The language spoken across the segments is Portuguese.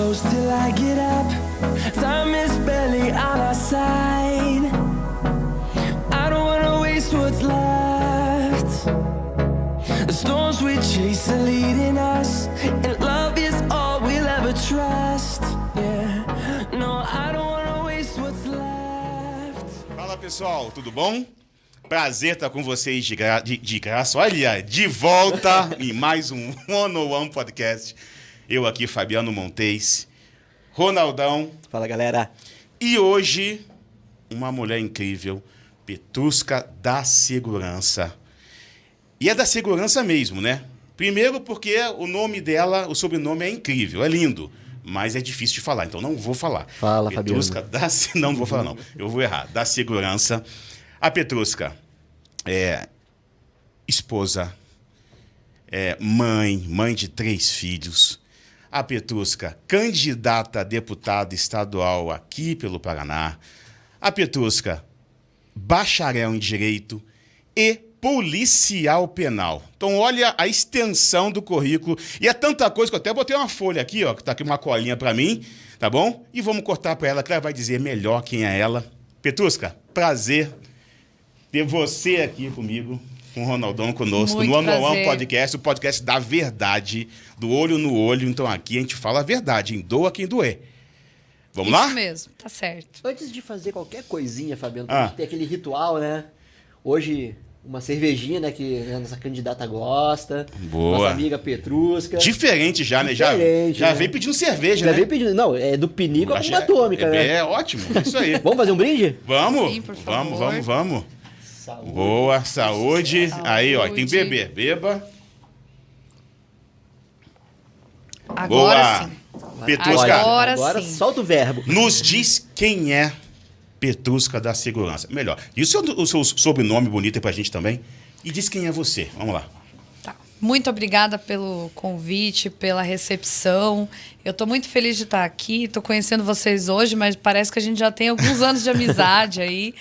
close till I get up. Time is barely on our side. I don't wanna waste what's left. The storms we chase are leading us, and love is all we'll ever trust. Yeah, no, I don't wanna waste what's left. Fala pessoal, tudo bom? Prazer estar com vocês de graça, olha, de volta em mais um One on One Podcast. Eu aqui, Fabiano Montes, Ronaldão. Fala, galera. E hoje, uma mulher incrível, Petrusca da Segurança. E é da segurança mesmo, né? Primeiro porque o nome dela, o sobrenome é incrível, é lindo, mas é difícil de falar, então não vou falar. Fala, Petrusca Fabiano. Não vou falar não, eu vou errar. Da Segurança. A Petrusca é esposa, é mãe de 3 filhos. A Petrusca, candidata a deputada estadual aqui pelo Paraná. A Petrusca, bacharel em Direito e policial penal. Então, olha a extensão do currículo. E é tanta coisa que eu até botei uma folha aqui, ó, que tá aqui uma colinha para mim, tá bom? E vamos cortar para ela, que ela vai dizer melhor quem é ela. Petrusca, prazer ter você aqui comigo, com o Ronaldão conosco, Muito no One on One prazer. Podcast, o podcast da verdade, do olho no olho. Então aqui a gente fala a verdade, hein? Doa quem doer. Vamos lá? Isso mesmo, tá certo. Antes de fazer qualquer coisinha, Fabiano, Ah. pra gente ter aquele ritual, né? Hoje, uma cervejinha, né? Que a nossa candidata gosta. Boa. Nossa amiga Petrusca. Diferente já, né? Já Diferente, né? veio pedindo cerveja, Já né? veio pedindo. Não, é do pinico à bomba atômica, né? É ótimo, isso aí. Vamos fazer um brinde? Vamos, Sim, por vamos, favor. vamos. Saúde. Boa, saúde. Aí, ó, tem Saúde. bebê. Beba. Agora Boa. sim. Petrusca, Agora sim. solta o verbo. nos diz quem é Petrusca da Segurança. Melhor. E o seu sobrenome bonito aí pra gente também? E diz quem é você. Vamos lá. Tá. Muito obrigada pelo convite, pela recepção. Eu tô muito feliz de estar aqui. Tô conhecendo vocês hoje, mas parece que a gente já tem alguns anos de amizade aí.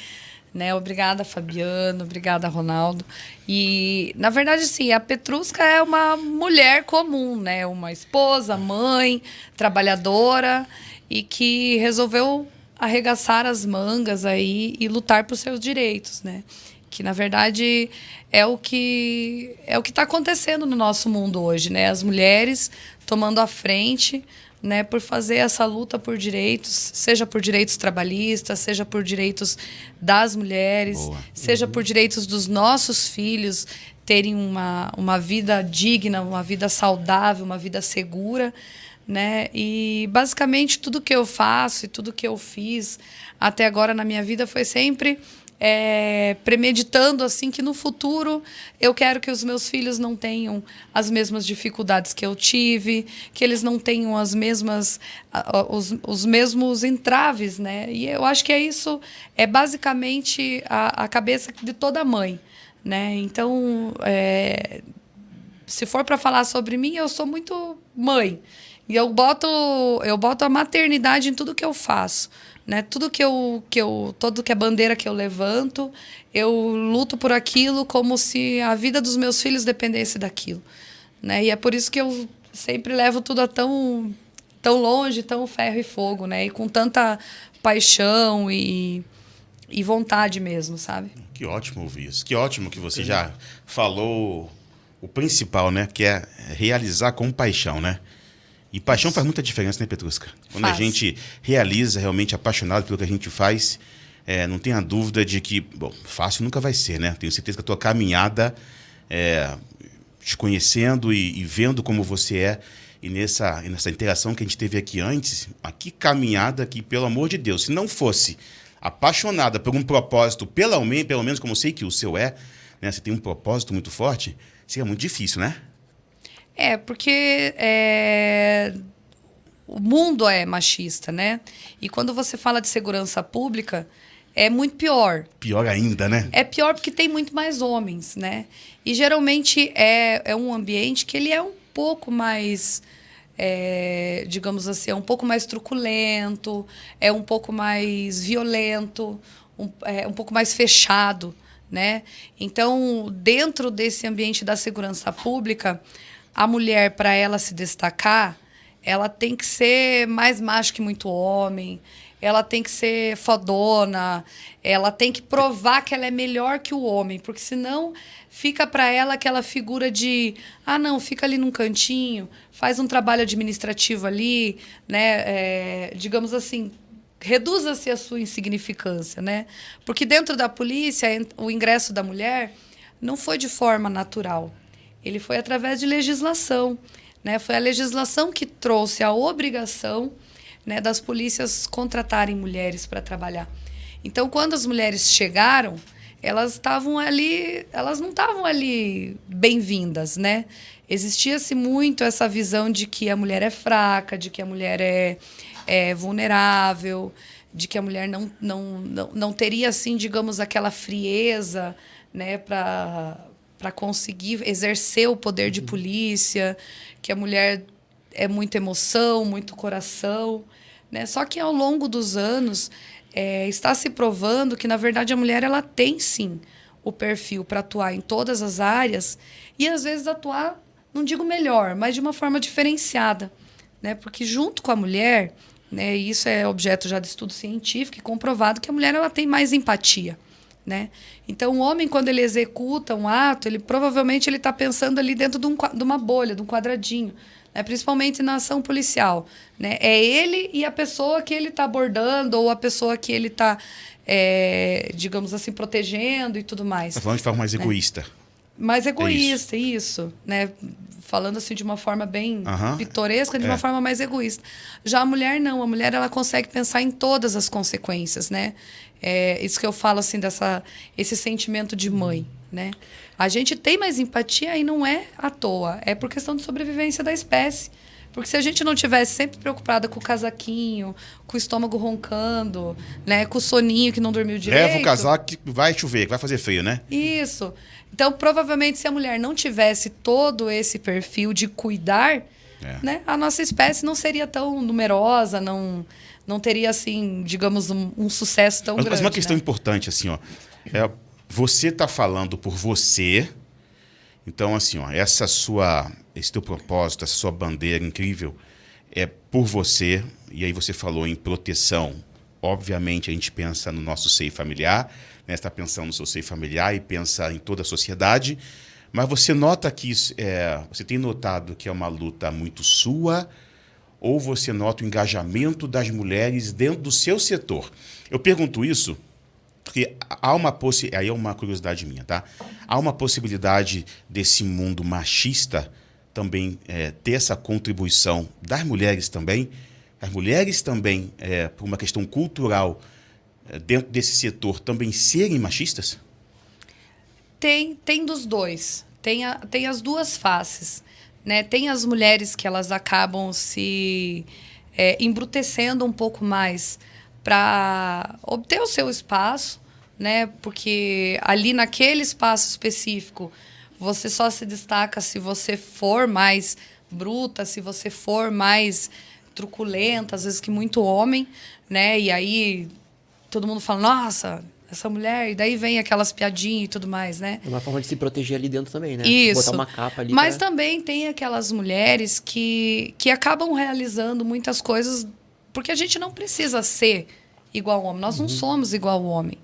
Né? Obrigada, Fabiano. Obrigada, Ronaldo. E, na verdade, sim, a Petrusca é uma mulher comum, né? Uma esposa, mãe, trabalhadora e que resolveu arregaçar as mangas aí e lutar por seus direitos, né? Que, na verdade, é o que está acontecendo no nosso mundo hoje, né? As mulheres tomando a frente, né, por fazer essa luta por direitos, seja por direitos trabalhistas, seja por direitos das mulheres, Boa. seja por direitos dos nossos filhos terem uma vida digna, uma vida saudável, uma vida segura, né? E basicamente tudo que eu faço e tudo que eu fiz até agora na minha vida foi sempre premeditando assim que no futuro eu quero que os meus filhos não tenham as mesmas dificuldades que eu tive, que eles não tenham as mesmas os mesmos entraves, né? E eu acho que é basicamente a cabeça de toda mãe, né? Então, se for para falar sobre mim, eu sou muito mãe. E eu boto a maternidade em tudo que eu faço, né? Tudo todo que é bandeira que eu levanto, eu luto por aquilo como se a vida dos meus filhos dependesse daquilo, né? E é por isso que eu sempre levo tudo a tão longe, tão ferro e fogo, né? E com tanta paixão e vontade mesmo, sabe? Que ótimo ouvir isso. Que ótimo que você já falou o principal, né? Que é realizar com paixão, né? E paixão faz muita diferença, né, Petrusca? Quando a Faz. gente realiza realmente apaixonado pelo que a gente faz, não tenha dúvida de que, bom, fácil nunca vai ser, né? Tenho certeza que a tua caminhada, te conhecendo e vendo como você é, e nessa interação que a gente teve aqui antes, que caminhada que, pelo amor de Deus, se não fosse apaixonada por um propósito, pelo menos como eu sei que o seu né? Você tem um propósito muito forte, seria muito difícil, né? Porque o mundo é machista, né? E quando você fala de segurança pública, é muito pior. Pior ainda, né? É pior porque tem muito mais homens, né? E geralmente é um ambiente que ele é um pouco mais, digamos assim, é um pouco mais truculento, é um pouco mais violento, um pouco mais fechado, né? Então, dentro desse ambiente da segurança pública, a mulher, para ela se destacar, ela tem que ser mais macho que muito homem, ela tem que ser fodona, ela tem que provar que ela é melhor que o homem, porque senão fica para ela aquela figura de, não, fica ali num cantinho, faz um trabalho administrativo ali, né, digamos assim, reduza-se a sua insignificância, né? Porque dentro da polícia, o ingresso da mulher não foi de forma natural, ele foi através de legislação, né? Foi a legislação que trouxe a obrigação, né, das polícias contratarem mulheres para trabalhar. Então, quando as mulheres chegaram, elas estavam ali, elas não estavam ali bem-vindas, né? Existia-se muito essa visão de que a mulher é fraca, de que a mulher é vulnerável, de que a mulher não teria, assim, digamos, aquela frieza, né, para conseguir exercer o poder de polícia, que a mulher é muita emoção, muito coração, né? Só que ao longo dos anos está se provando que, na verdade, a mulher ela tem sim o perfil para atuar em todas as áreas e às vezes atuar, não digo melhor, mas de uma forma diferenciada, né? Porque junto com a mulher, né, e isso é objeto já de estudo científico e comprovado que a mulher ela tem mais empatia, né? Então, o homem, quando ele executa um ato, ele provavelmente ele está pensando ali dentro de uma bolha, de um quadradinho, né? Principalmente na ação policial, né? É ele e a pessoa que ele está abordando ou a pessoa que ele está, digamos assim, protegendo e tudo mais. Está falando de forma mais egoísta. Mais egoísta, isso, né? Falando assim de uma forma bem pitoresca, de uma forma mais egoísta. Já a mulher não, a mulher ela consegue pensar em todas as consequências, né? Isso que eu falo assim esse sentimento de mãe, né? A gente tem mais empatia e não é à toa, é por questão de sobrevivência da espécie. Porque se a gente não tivesse sempre preocupada com o casaquinho, com o estômago roncando, né, com o soninho que não dormiu direito... Leva o casaco que vai chover, que vai fazer frio, né? Isso. Então, provavelmente, se a mulher não tivesse todo esse perfil de cuidar, né, a nossa espécie não seria tão numerosa, não teria, assim, digamos, um sucesso tão grande. Mas uma questão né? importante, assim, ó. Você está falando por você. Então, assim, ó, esse teu propósito, essa sua bandeira incrível é por você. E aí você falou em proteção. Obviamente, a gente pensa no nosso seio familiar, né? Está pensando no seu seio familiar e pensa em toda a sociedade. Mas você nota que você tem notado que é uma luta muito sua, ou você nota o engajamento das mulheres dentro do seu setor? Eu pergunto isso porque aí é uma curiosidade minha, tá? Há uma possibilidade desse mundo machista também ter essa contribuição das mulheres também, as mulheres também, por uma questão cultural, dentro desse setor, também serem machistas? Tem dos dois. Tem as duas faces, né? Tem as mulheres que elas acabam se embrutecendo um pouco mais para obter o seu espaço, né? Porque ali naquele espaço específico você só se destaca se você for mais bruta, se você for mais truculenta, às vezes que muito homem, né? E aí todo mundo fala, nossa, essa mulher, e daí vem aquelas piadinhas e tudo mais, né? É uma forma de se proteger ali dentro também, né? Isso. Botar uma capa ali. Mas também tem aquelas mulheres que acabam realizando muitas coisas porque a gente não precisa ser igual ao homem. Nós não somos igual ao homem,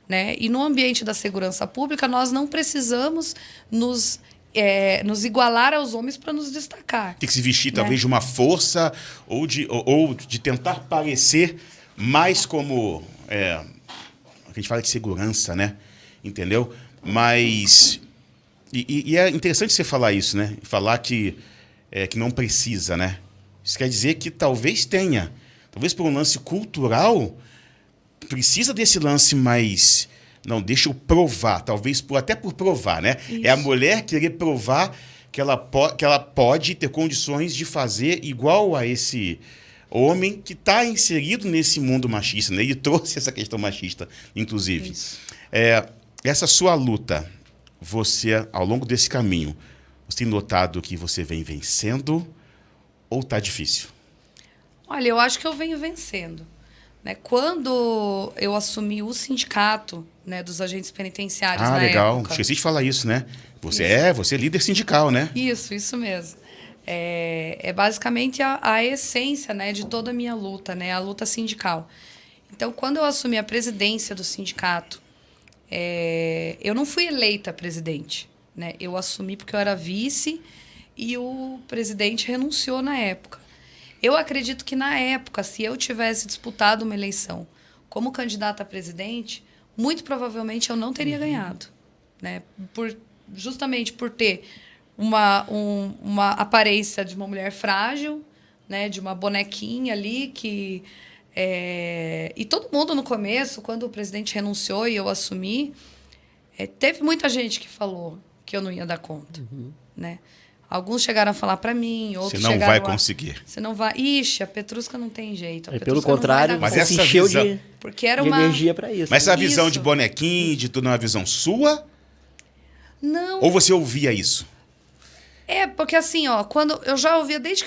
né? E no ambiente da segurança pública, nós não precisamos nos igualar aos homens para nos destacar. Tem que se vestir, talvez, de uma força ou de tentar parecer mais como... a gente fala de segurança, né? Entendeu? Mas... E é interessante você falar isso, né? Falar que não precisa, né? Isso quer dizer que talvez tenha. Talvez por um lance cultural, precisa desse lance mais... Não, deixa eu provar. Talvez até por provar, né? Isso. É a mulher querer provar que ela pode ter condições de fazer igual a esse homem que está inserido nesse mundo machista, né? Ele trouxe essa questão machista, inclusive. Essa sua luta, você, ao longo desse caminho, você tem notado que você vem vencendo ou está difícil? Olha, eu acho que eu venho vencendo, né? Quando eu assumi o sindicato, né, dos agentes penitenciários na legal. época... Esqueci de falar isso, né? Você é líder sindical, né? Isso mesmo. É basicamente a essência, né, de toda a minha luta, né, a luta sindical. Então, quando eu assumi a presidência do sindicato, eu não fui eleita presidente, né? Eu assumi porque eu era vice e o presidente renunciou na época. Eu acredito que, na época, se eu tivesse disputado uma eleição como candidata a presidente, muito provavelmente eu não teria ganhado, né? Justamente por ter uma aparência de uma mulher frágil, né? De uma bonequinha ali que... E todo mundo no começo, quando o presidente renunciou e eu assumi, teve muita gente que falou que eu não ia dar conta, né? Alguns chegaram a falar para mim, outros Você não chegaram vai conseguir. Você não vai... Ixi, a Petrusca não tem jeito. Pelo contrário, Mas você essa se encheu visão- porque era de uma... energia para isso. Mas essa visão Isso. de bonequinho, de tudo, é uma visão sua? Não, Ou você ouvia isso? porque assim, ó, quando eu já ouvia desde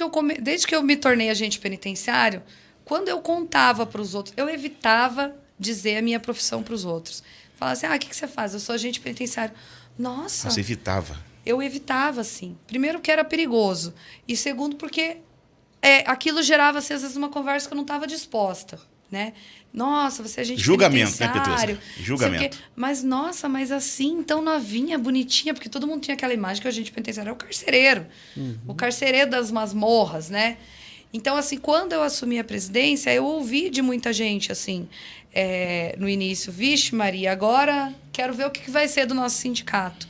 que eu me tornei agente penitenciário, quando eu contava para os outros, eu evitava dizer a minha profissão para os outros. Falava assim: o que você faz? Eu sou agente penitenciário. Nossa, Você evitava. eu evitava, assim. Primeiro, que era perigoso. E segundo, porque aquilo gerava, assim, às vezes, uma conversa que eu não estava disposta, né? Nossa, você é agente Julgamento, né, penitenciário. Petrusca? Julgamento. Sei o quê. Mas, nossa, mas assim, tão novinha, bonitinha, porque todo mundo tinha aquela imagem que o agente penitenciário é o carcereiro. O carcereiro das masmorras, né? Então, assim, quando eu assumi a presidência, eu ouvi de muita gente, assim, no início: vixe, Maria, agora quero ver o que vai ser do nosso sindicato.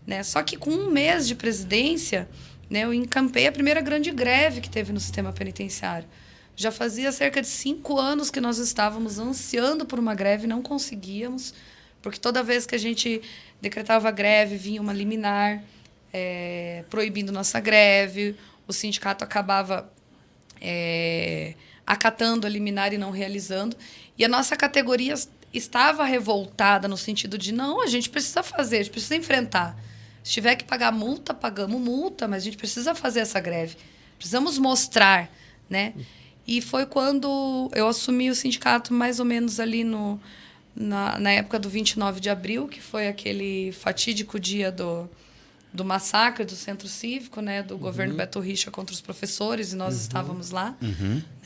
Né? Só que com 1 mês de presidência, né, eu encampei a primeira grande greve que teve no sistema penitenciário. Já fazia cerca de 5 anos que nós estávamos ansiando por uma greve e não conseguíamos, porque toda vez que a gente decretava greve, vinha uma liminar proibindo nossa greve, o sindicato acabava acatando a liminar e não realizando. E a nossa categoria estava revoltada no sentido de: não, a gente precisa fazer, a gente precisa enfrentar. Se tiver que pagar multa, pagamos multa, mas a gente precisa fazer essa greve. Precisamos mostrar, né? E foi quando eu assumi o sindicato, mais ou menos ali na época do 29 de abril, que foi aquele fatídico dia do massacre do Centro Cívico, né, do governo Beto Richa contra os professores, e nós estávamos lá,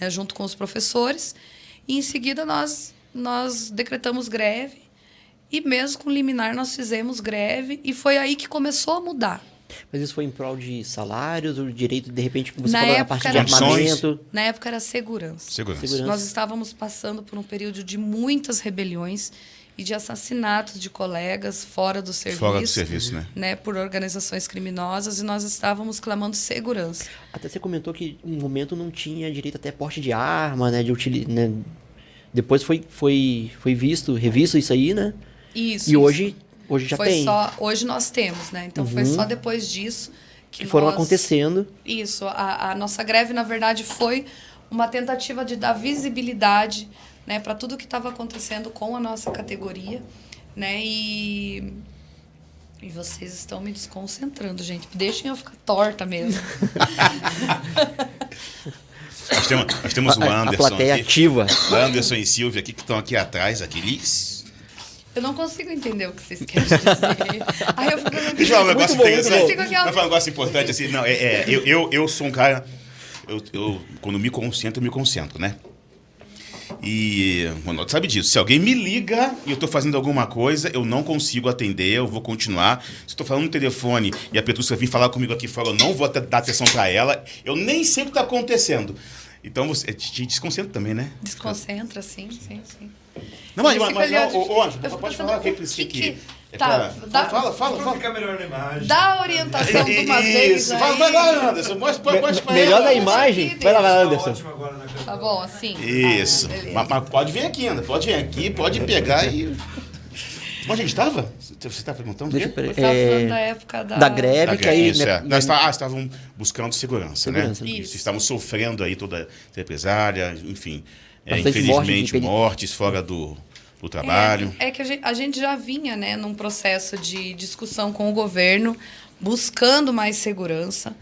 né, junto com os professores. E, em seguida, nós decretamos greve, e mesmo com liminar nós fizemos greve, e foi aí que começou a mudar. Mas isso foi em prol de salários, ou direito, de repente, como você Na falou, a época parte de era- armamento? Na época era segurança. Segurança. Nós estávamos passando por um período de muitas rebeliões e de assassinatos de colegas fora do serviço. Fora do serviço, né? Por organizações criminosas, e nós estávamos clamando segurança. Até você comentou que no momento não tinha direito até porte de arma, né? Né? Depois foi revisto isso aí, né? Isso. E isso. hoje já Foi tem. hoje nós temos, né? Então foi só depois disso Que foram nós- acontecendo. Isso. A nossa greve, na verdade, foi uma tentativa de dar visibilidade, né, para tudo que estava acontecendo com a nossa categoria, né? E vocês estão me desconcentrando, gente. Deixem eu ficar torta mesmo. Nós temos o A Anderson plateia aqui. ativa. Anderson e Silvia aqui, que estão aqui atrás. Aqueles. Eu não consigo entender o que vocês querem dizer. Aí eu fico... Deixa eu falar um negócio bom, muito interessante. bom. Fico aqui, ó. Deixa eu falar um negócio importante. Assim, não, eu sou um cara... Eu, quando me concentro, eu me concentro, né? E, mano, sabe disso. Se alguém me liga e eu tô fazendo alguma coisa, eu não consigo atender, eu vou continuar. Se eu tô falando no telefone e a Petrusca vir falar comigo aqui fora, eu não vou dar atenção pra ela. Eu nem sei o que tá acontecendo. Então, você te desconcentra também, né? Desconcentra, sim, sim, sim. Não, mas, Eu fico mas ali, ó, não, ô, Ângelo, eu fico pode pensando, falar o que o precisa que aqui. tá, dá- Fala. Fica melhor na imagem. Dá a orientação de uma vez Isso, aí. vai lá, Anderson, mostra pra Melhor ela. da imagem? Vai lá, Tá Anderson. ótimo agora na câmera. Tá bom, assim? Isso. Tá, beleza. Mas pode vir aqui ainda, pode vir aqui, pode pegar e... Onde a gente estava? Você está perguntando? Deixa o eu quê? per- Você estava falando da época da greve, que aí... Isso, né, Nós estavam buscando segurança, Segurança. né? Isso. Estávamos sofrendo aí toda a represália, enfim. Bastante Infelizmente, morte, mortes fora do trabalho. É que a gente já vinha, né, num processo de discussão com o governo, buscando mais segurança,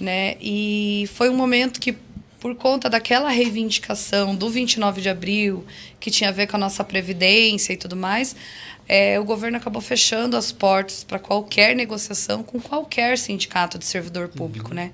né? E foi um momento que, por conta daquela reivindicação do 29 de abril, que tinha a ver com a nossa previdência e tudo mais, o governo acabou fechando as portas para qualquer negociação com qualquer sindicato de servidor público, né?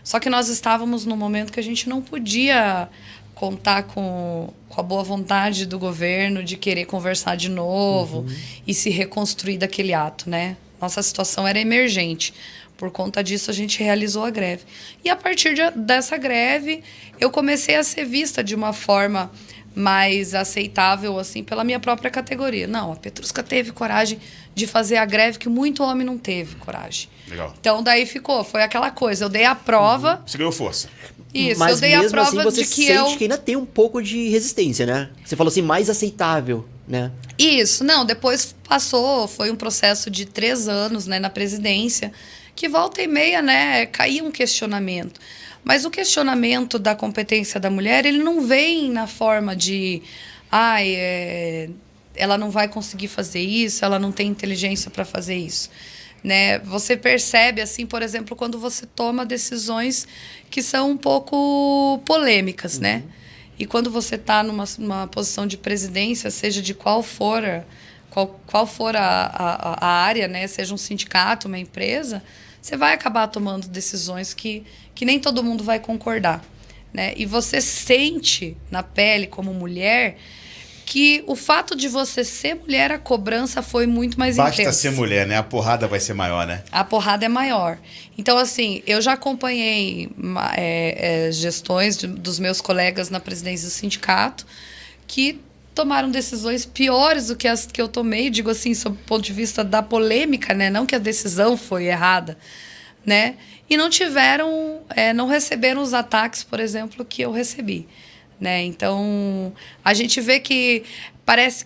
Só que nós estávamos num momento que a gente não podia contar com a boa vontade do governo de querer conversar de novo e se reconstruir daquele ato, né? Nossa situação era emergente. Por conta disso, a gente realizou a greve. E a partir dessa greve, eu comecei a ser vista de uma forma mais aceitável, assim, pela minha própria categoria. Não, a Petruska teve coragem de fazer a greve que muito homem não teve coragem. Legal. Então, daí foi aquela coisa. Eu dei a prova. Você ganhou força. Isso, Mas eu dei a mesmo prova assim você de que sente que ainda tem um pouco de resistência, né? Você falou assim, mais aceitável, né? Isso, não, depois passou, foi um processo de 3 anos, né, na presidência, que volta e meia, né, caía um questionamento. Mas o questionamento da competência da mulher, ele não vem na forma de, ela não vai conseguir fazer isso, ela não tem inteligência para fazer isso. Né? Você percebe, assim, por exemplo, quando você toma decisões que são um pouco polêmicas, né? E quando você está numa posição de presidência, seja de qual for a área, né? Seja um sindicato, uma empresa, você vai acabar tomando decisões que nem todo mundo vai concordar, né? E você sente na pele, como mulher, que o fato de você ser mulher, a cobrança foi muito mais intensa. Basta ser mulher, né? A porrada vai ser maior, né? A porrada é maior. Então, assim, eu já acompanhei gestões dos meus colegas na presidência do sindicato que tomaram decisões piores do que as que eu tomei, digo assim, sob o ponto de vista da polêmica, né? Não que a decisão foi errada, né? E não não receberam os ataques, por exemplo, que eu recebi. Né? Então, a gente vê que parece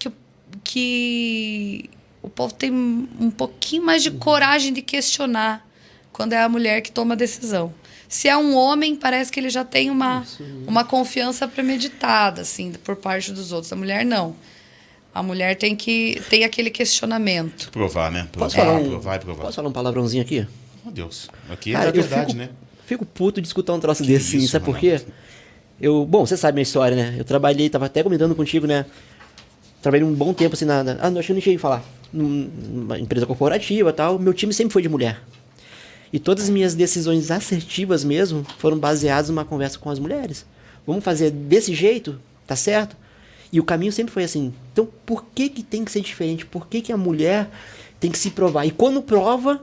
que o povo tem um pouquinho mais de coragem de questionar quando é a mulher que toma a decisão. Se é um homem, parece que ele já tem uma confiança premeditada, assim, por parte dos outros. A mulher, não. A mulher tem aquele questionamento. Provar, né? Posso falar provar. Posso falar um palavrãozinho aqui? Meu Deus. Aqui Cara, é verdade, né? Fico puto de escutar um troço desse, isso, sabe por Ronaldo? quê? Bom, você sabe minha história, né? Eu trabalhei, tava até comentando contigo, né? Trabalhei um bom tempo assim não, acho que eu não cheguei a falar. Numa empresa corporativa e tal. Meu time sempre foi de mulher. E todas as minhas decisões assertivas mesmo foram baseadas numa conversa com as mulheres. Vamos fazer desse jeito, tá certo? E o caminho sempre foi assim. Então, por que tem que ser diferente? Por que a mulher tem que se provar? E quando prova,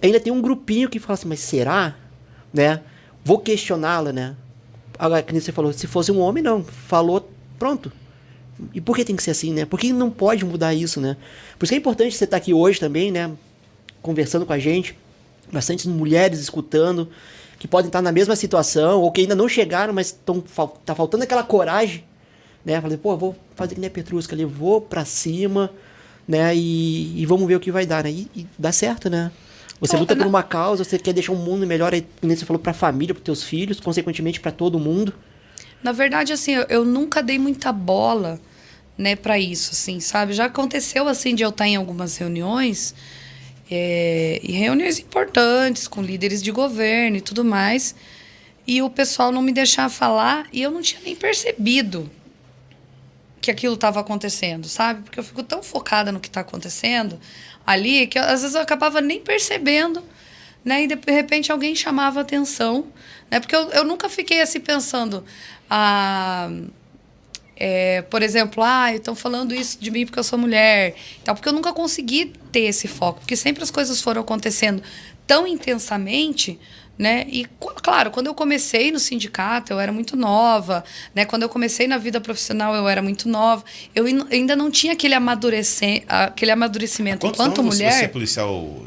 ainda tem um grupinho que fala assim, mas será? Né? Vou questioná-la, né? Agora, que nem você falou, se fosse um homem, não. Falou, pronto. E por que tem que ser assim, né? Por que não pode mudar isso, né? Por isso que é importante você estar aqui hoje também, né? Conversando com a gente. Bastante mulheres escutando, que podem estar na mesma situação, ou que ainda não chegaram, mas tá faltando aquela coragem, né? Falei, pô, vou fazer que nem a Petruska ali, vou pra cima, né? E vamos ver o que vai dar, né? E dá certo, né? Você luta por uma causa, você quer deixar um mundo melhor, aí, como você falou, pra família, pros teus filhos, consequentemente pra todo mundo. Na verdade, assim, eu nunca dei muita bola, né, pra isso, assim, sabe? Já aconteceu, assim, de eu estar em algumas reuniões, e reuniões importantes, com líderes de governo e tudo mais, e o pessoal não me deixava falar, e eu não tinha nem percebido que aquilo estava acontecendo, sabe? Porque eu fico tão focada no que está acontecendo ali, que às vezes eu acabava nem percebendo, né? E de repente alguém chamava a atenção, né? Porque eu nunca fiquei assim pensando, por exemplo, estão falando isso de mim porque eu sou mulher, então, porque eu nunca consegui ter esse foco, porque sempre as coisas foram acontecendo tão intensamente, né? E, claro, quando eu comecei no sindicato, eu era muito nova, né? Quando eu comecei na vida profissional, eu era muito nova. Eu ainda não tinha aquele amadurecimento. Enquanto mulher... Você é policial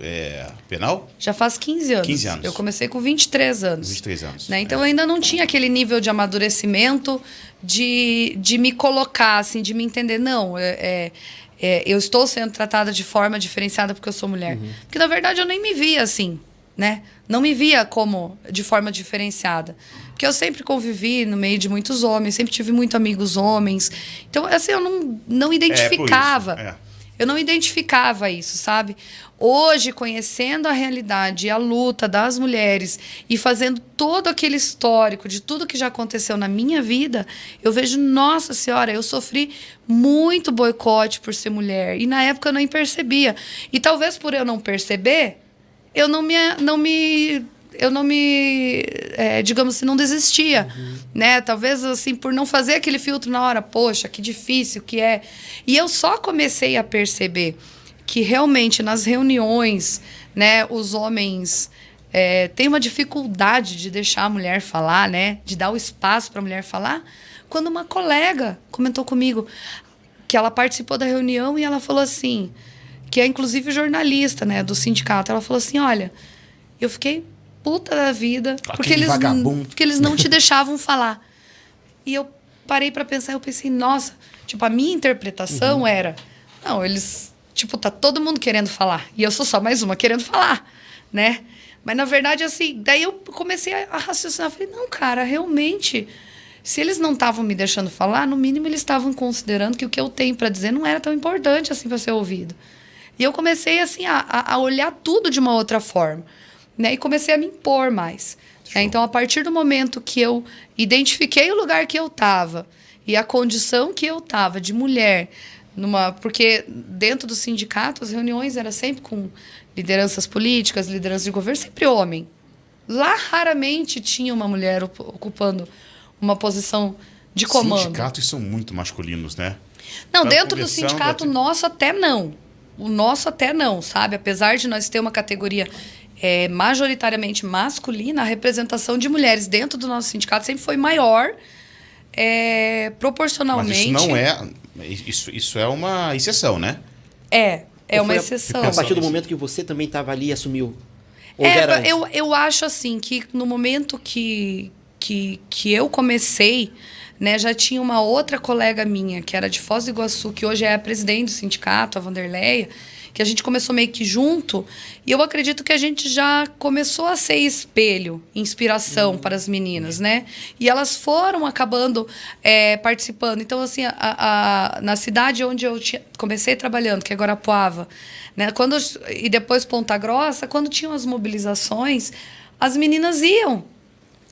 penal? Já faz 15 anos. 15 anos. Eu comecei com 23 anos. 23 anos. Né? Então, eu ainda não tinha aquele nível de amadurecimento de me colocar, assim, de me entender. Não, eu estou sendo tratada de forma diferenciada porque eu sou mulher. Porque, na verdade, eu nem me via assim, né? Não me via como de forma diferenciada. Porque eu sempre convivi no meio de muitos homens, sempre tive muitos amigos homens. Então, assim, eu não identificava. Por isso. Eu não identificava isso, sabe? Hoje, conhecendo a realidade e a luta das mulheres e fazendo todo aquele histórico de tudo que já aconteceu na minha vida, eu vejo, nossa senhora, eu sofri muito boicote por ser mulher. E na época eu nem percebia. E talvez por eu não perceber, eu digamos assim, não desistia, né? Talvez, assim, por não fazer aquele filtro na hora, poxa, que difícil que é. E eu só comecei a perceber que realmente nas reuniões, né, os homens têm uma dificuldade de deixar a mulher falar, né? De dar o espaço para a mulher falar. Quando uma colega comentou comigo que ela participou da reunião e ela falou assim, que é inclusive jornalista, né, do sindicato, ela falou assim, olha, eu fiquei puta da vida porque eles não te deixavam falar. E eu parei para pensar, eu pensei, nossa, tipo, a minha interpretação era, não, eles, tipo, tá todo mundo querendo falar e eu sou só mais uma querendo falar, né? Mas na verdade, assim, daí eu comecei a raciocinar, falei, não, cara, realmente, se eles não estavam me deixando falar, no mínimo eles estavam considerando que o que eu tenho para dizer não era tão importante assim para ser ouvido. E eu comecei assim a olhar tudo de uma outra forma, né? E comecei a me impor mais. Então, a partir do momento que eu identifiquei o lugar que eu estava e a condição que eu estava de mulher, porque dentro do sindicato as reuniões eram sempre com lideranças políticas, lideranças de governo, sempre homem. Lá raramente tinha uma mulher ocupando uma posição de comando. Sindicatos são muito masculinos, né? Não, dentro do sindicato nosso até não. O nosso até não, sabe? Apesar de nós ter uma categoria majoritariamente masculina, a representação de mulheres dentro do nosso sindicato sempre foi maior, proporcionalmente. Mas isso não é... Isso é uma exceção, né? É uma exceção. A partir do momento que você também estava ali e assumiu? Eu acho assim que no momento que eu comecei, né, já tinha uma outra colega minha, que era de Foz do Iguaçu, que hoje é a presidente do sindicato, a Vanderleia, que a gente começou meio que junto, e eu acredito que a gente já começou a ser espelho, inspiração para as meninas, né? E elas foram acabando participando. Então, assim, na cidade onde eu comecei trabalhando, que é Guarapuava, né, e depois Ponta Grossa, quando tinham as mobilizações, as meninas iam,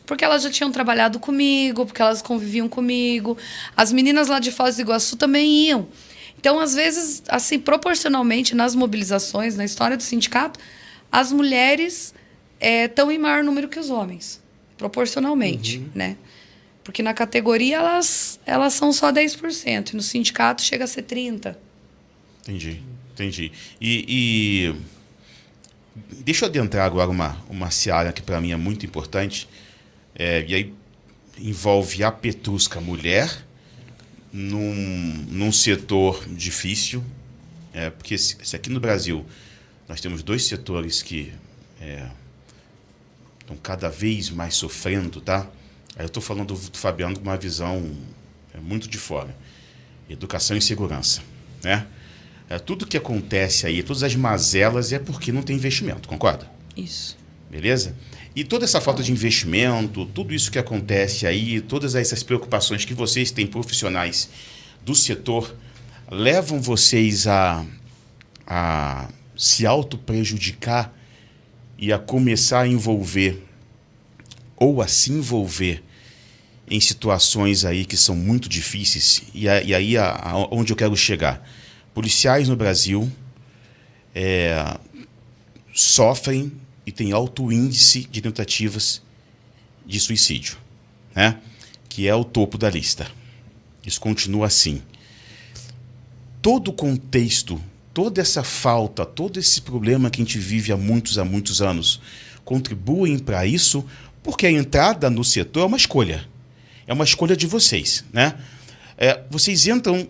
porque elas já tinham trabalhado comigo, porque elas conviviam comigo. As meninas lá de Foz do Iguaçu também iam. Então, às vezes, assim, proporcionalmente, nas mobilizações, na história do sindicato, as mulheres estão em maior número que os homens, proporcionalmente, né? Porque na categoria elas são só 10%, e no sindicato chega a ser 30%. Entendi. E deixa eu adentrar agora uma seara que para mim é muito importante, e aí envolve a Petrusca mulher num setor difícil, porque se aqui no Brasil nós temos dois setores que estão cada vez mais sofrendo, tá? Aí eu estou falando do Fabiano com uma visão muito de fora. Educação e segurança, né? Tudo que acontece aí, todas as mazelas é porque não tem investimento, concorda? Isso. Beleza? E toda essa falta de investimento, tudo isso que acontece aí, todas essas preocupações que vocês têm, profissionais do setor, levam vocês a se auto-prejudicar e a começar a envolver ou a se envolver em situações aí que são muito difíceis. E aí onde eu quero chegar? Policiais no Brasil sofrem e tem alto índice de tentativas de suicídio, né? Que é o topo da lista. Isso continua assim. Todo o contexto, toda essa falta, todo esse problema que a gente vive há muitos anos, contribuem para isso, porque a entrada no setor é uma escolha. É uma escolha de vocês, né? Vocês entram,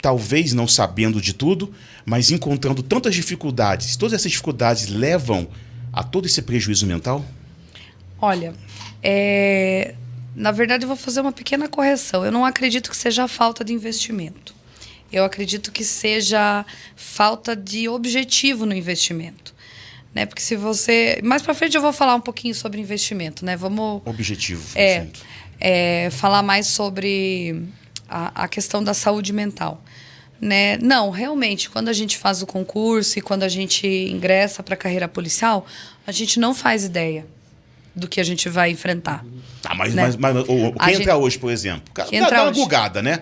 talvez não sabendo de tudo, mas encontrando tantas dificuldades. Todas essas dificuldades levam a todo esse prejuízo mental? Olha, na verdade eu vou fazer uma pequena correção. Eu não acredito que seja falta de investimento. Eu acredito que seja falta de objetivo no investimento, né? Porque se você... Mais para frente eu vou falar um pouquinho sobre investimento, né? Vamos... Objetivo. Falar mais sobre a questão da saúde mental. Né? Não, realmente, quando a gente faz o concurso e quando a gente ingressa para a carreira policial, a gente não faz ideia do que a gente vai enfrentar. Mas né? Quem entra hoje, por exemplo? Dá uma bugada, né?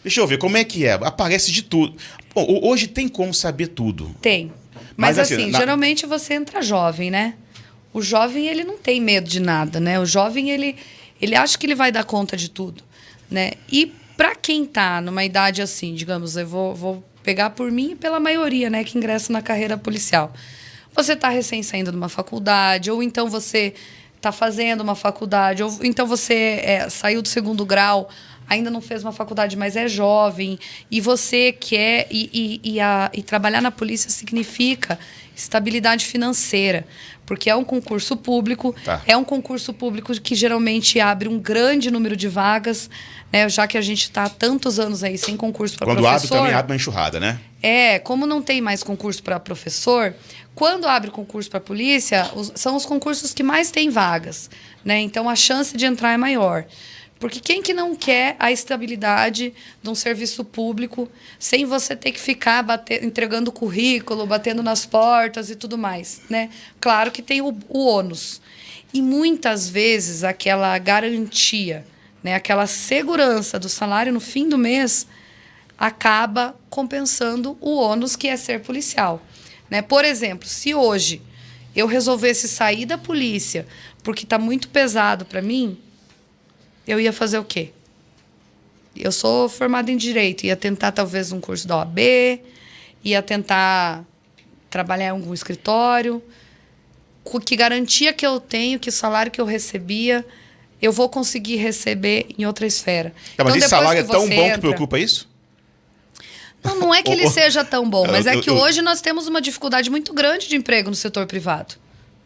Deixa eu ver, como é que é? Aparece de tudo. Bom, hoje tem como saber tudo. Tem. Mas assim, geralmente você entra jovem, né? O jovem, ele não tem medo de nada, né? O jovem, ele acha que ele vai dar conta de tudo, né? E para quem está numa idade assim, digamos, eu vou pegar por mim e pela maioria, né, que ingressa na carreira policial. Você está recém saindo de uma faculdade, ou então você está fazendo uma faculdade, ou então você saiu do 2º grau, ainda não fez uma faculdade, mas é jovem, e você quer... E trabalhar na polícia significa estabilidade financeira, porque é um concurso público, é um concurso público que geralmente abre um grande número de vagas, né, já que a gente está há tantos anos aí sem concurso para professor. Quando abre, também abre uma enxurrada, né? Como não tem mais concurso para professor, quando abre concurso para polícia, são os concursos que mais têm vagas, né? Então a chance de entrar é maior. Porque quem que não quer a estabilidade de um serviço público sem você ter que ficar entregando currículo, batendo nas portas e tudo mais, né? Claro que tem o ônus. E muitas vezes aquela garantia, né, aquela segurança do salário no fim do mês acaba compensando o ônus que é ser policial, né? Por exemplo, se hoje eu resolvesse sair da polícia porque está muito pesado para mim, eu ia fazer o quê? Eu sou formada em Direito, ia tentar talvez um curso da OAB, ia tentar trabalhar em algum escritório. Que garantia que eu tenho que o salário que eu recebia, eu vou conseguir receber em outra esfera? Mas esse salário é tão bom que preocupa isso? Não é que ele seja tão bom, mas é que hoje nós temos uma dificuldade muito grande de emprego no setor privado,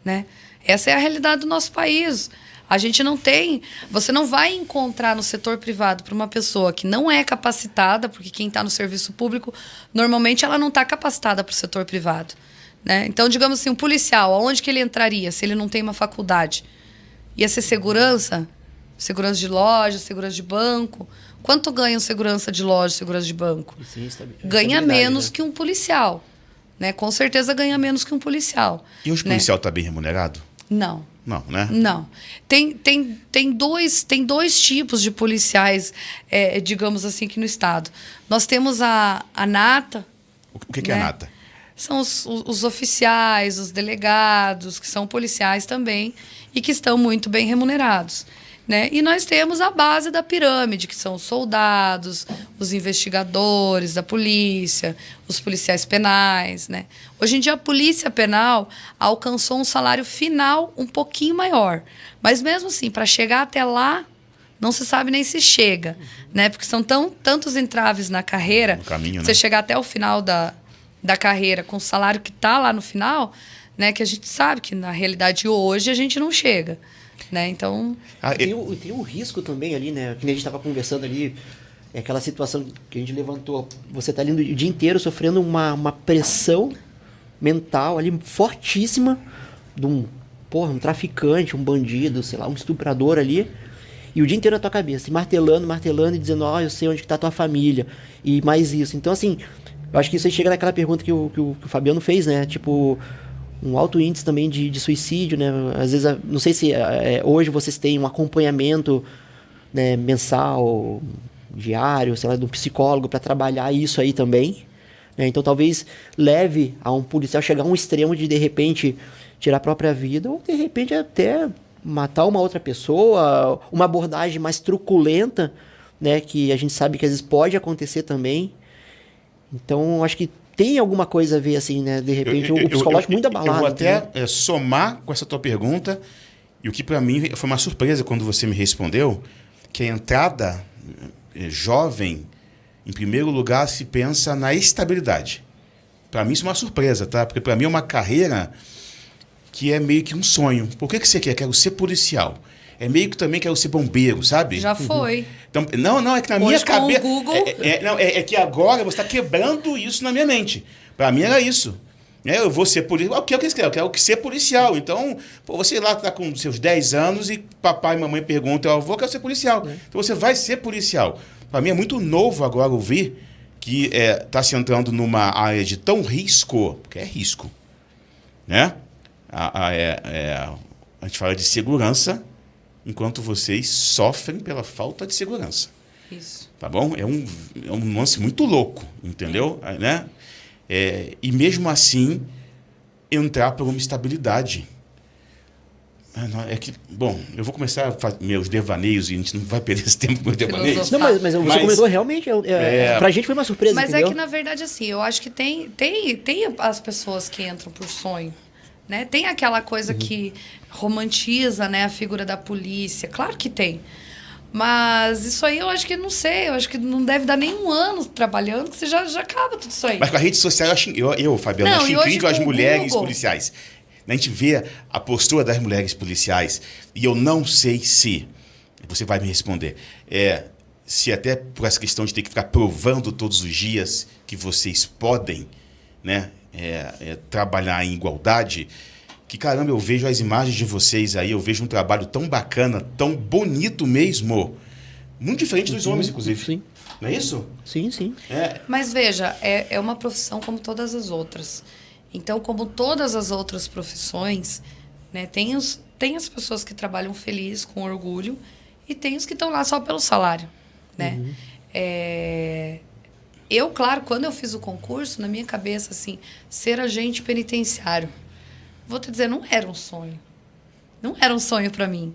né? Essa é a realidade do nosso país. A gente não tem... Você não vai encontrar no setor privado para uma pessoa que não é capacitada, porque quem está no serviço público, normalmente ela não está capacitada para o setor privado, né? Então, digamos assim, um policial, aonde que ele entraria se ele não tem uma faculdade? Ia ser segurança? Segurança de loja, segurança de banco. Quanto ganha um segurança de loja, segurança de banco? Ganha menos, né, que um policial, né? Com certeza ganha menos que um policial. E hoje o policial está bem remunerado? Não. Não, né? Não. Tem dois tipos de policiais, digamos assim, aqui no estado. Nós temos a nata. O que é a nata? São os oficiais, os delegados, que são policiais também e que estão muito bem remunerados, né? E nós temos a base da pirâmide, que são os soldados, os investigadores da polícia, os policiais penais, né? Hoje em dia, a polícia penal alcançou um salário final um pouquinho maior. Mas, mesmo assim, para chegar até lá, não se sabe nem se chega, né? Porque são tantos entraves na carreira. No caminho, você né? chegar até o final da carreira com o salário que está lá no final, né? Que a gente sabe que, na realidade, hoje a gente não chega, né? Então... Tem um risco também ali, né? Que a gente estava conversando ali, é aquela situação que a gente levantou. Você está ali o dia inteiro sofrendo uma pressão mental ali fortíssima de um traficante, um bandido, sei lá, um estuprador ali, e o dia inteiro na tua cabeça, e martelando e dizendo, eu sei onde está tua família, e mais isso. Então, assim, eu acho que isso aí chega naquela pergunta que o Fabiano fez, né? Tipo, um alto índice também de suicídio, né? Às vezes, não sei se hoje vocês têm um acompanhamento, né, mensal, diário, sei lá, de um psicólogo para trabalhar isso aí também, né? Então, talvez leve a um policial chegar a um extremo de repente, tirar a própria vida, ou, de repente, até matar uma outra pessoa, uma abordagem mais truculenta, né? Que a gente sabe que, às vezes, pode acontecer também. Então, acho que tem alguma coisa a ver, assim, né? De repente, o psicológico muito abalado. Eu vou até somar com essa tua pergunta, e o que para mim foi uma surpresa quando você me respondeu, que a entrada jovem, em primeiro lugar, se pensa na estabilidade. Para mim isso é uma surpresa, tá? Porque para mim é uma carreira que é meio que um sonho. Por que você quer? Quero ser policial. É meio que também quero ser bombeiro, sabe? Já foi. Então, não, é que na minha cabeça... Com o Google... É que agora você está quebrando isso na minha mente. Para mim era isso. Eu vou ser policial. O que eu quero? Eu quero ser policial. Então, você lá está com seus 10 anos e papai e mamãe perguntam, eu quero ser policial. Então você vai ser policial. Para mim é muito novo agora ouvir que está se entrando numa área de tão risco, porque é risco, né? A gente fala de segurança, enquanto vocês sofrem pela falta de segurança. Isso. Tá bom? É um nuance muito louco, entendeu? Né? E mesmo assim, entrar por uma estabilidade. É que, bom, eu vou começar a fazer meus devaneios e a gente não vai perder esse tempo com meus devaneios. Não, mas você comentou realmente, pra gente foi uma surpresa, Mas entendeu? é que, na verdade, assim, eu acho que tem as pessoas que entram por sonho, né? Tem aquela coisa que romantiza, né, a figura da polícia. Claro que tem. Mas isso aí eu acho que, não sei, eu acho que não deve dar nem um ano trabalhando, que você já acaba tudo isso aí. Mas com a rede social, Fabiano, Não, acho e hoje incrível as com o mulheres Google. policiais. A gente vê a postura das mulheres policiais e eu não sei se, você vai me responder, se até por essa questão de ter que ficar provando todos os dias que vocês podem, né, trabalhar em igualdade, que caramba, eu vejo as imagens de vocês aí, eu vejo um trabalho tão bacana, tão bonito mesmo, muito diferente dos homens, inclusive. Sim. Não é isso? Sim, sim. Mas veja, é uma profissão como todas as outras. Então, como todas as outras profissões, né, tem as pessoas que trabalham felizes, com orgulho, e tem os que estão lá só pelo salário, né? Eu, claro, quando eu fiz o concurso, na minha cabeça, assim, ser agente penitenciário, vou te dizer, não era um sonho. Não era um sonho para mim.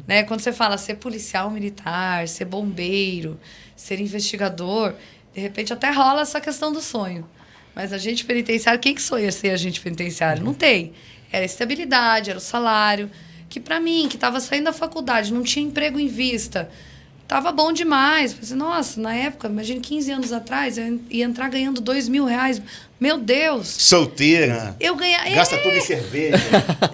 Né? Quando você fala ser policial militar, ser bombeiro, ser investigador, de repente até rola essa questão do sonho. Mas agente penitenciário, quem que sonha ser agente penitenciário? Não tem. Era a estabilidade, era o salário. Que para mim, que estava saindo da faculdade, não tinha emprego em vista, tava bom demais. Pensei, nossa, na época, imagina 15 anos atrás, eu ia entrar ganhando R$2.000. Meu Deus! Solteira. Eu ganhava. Gasta tudo em cerveja.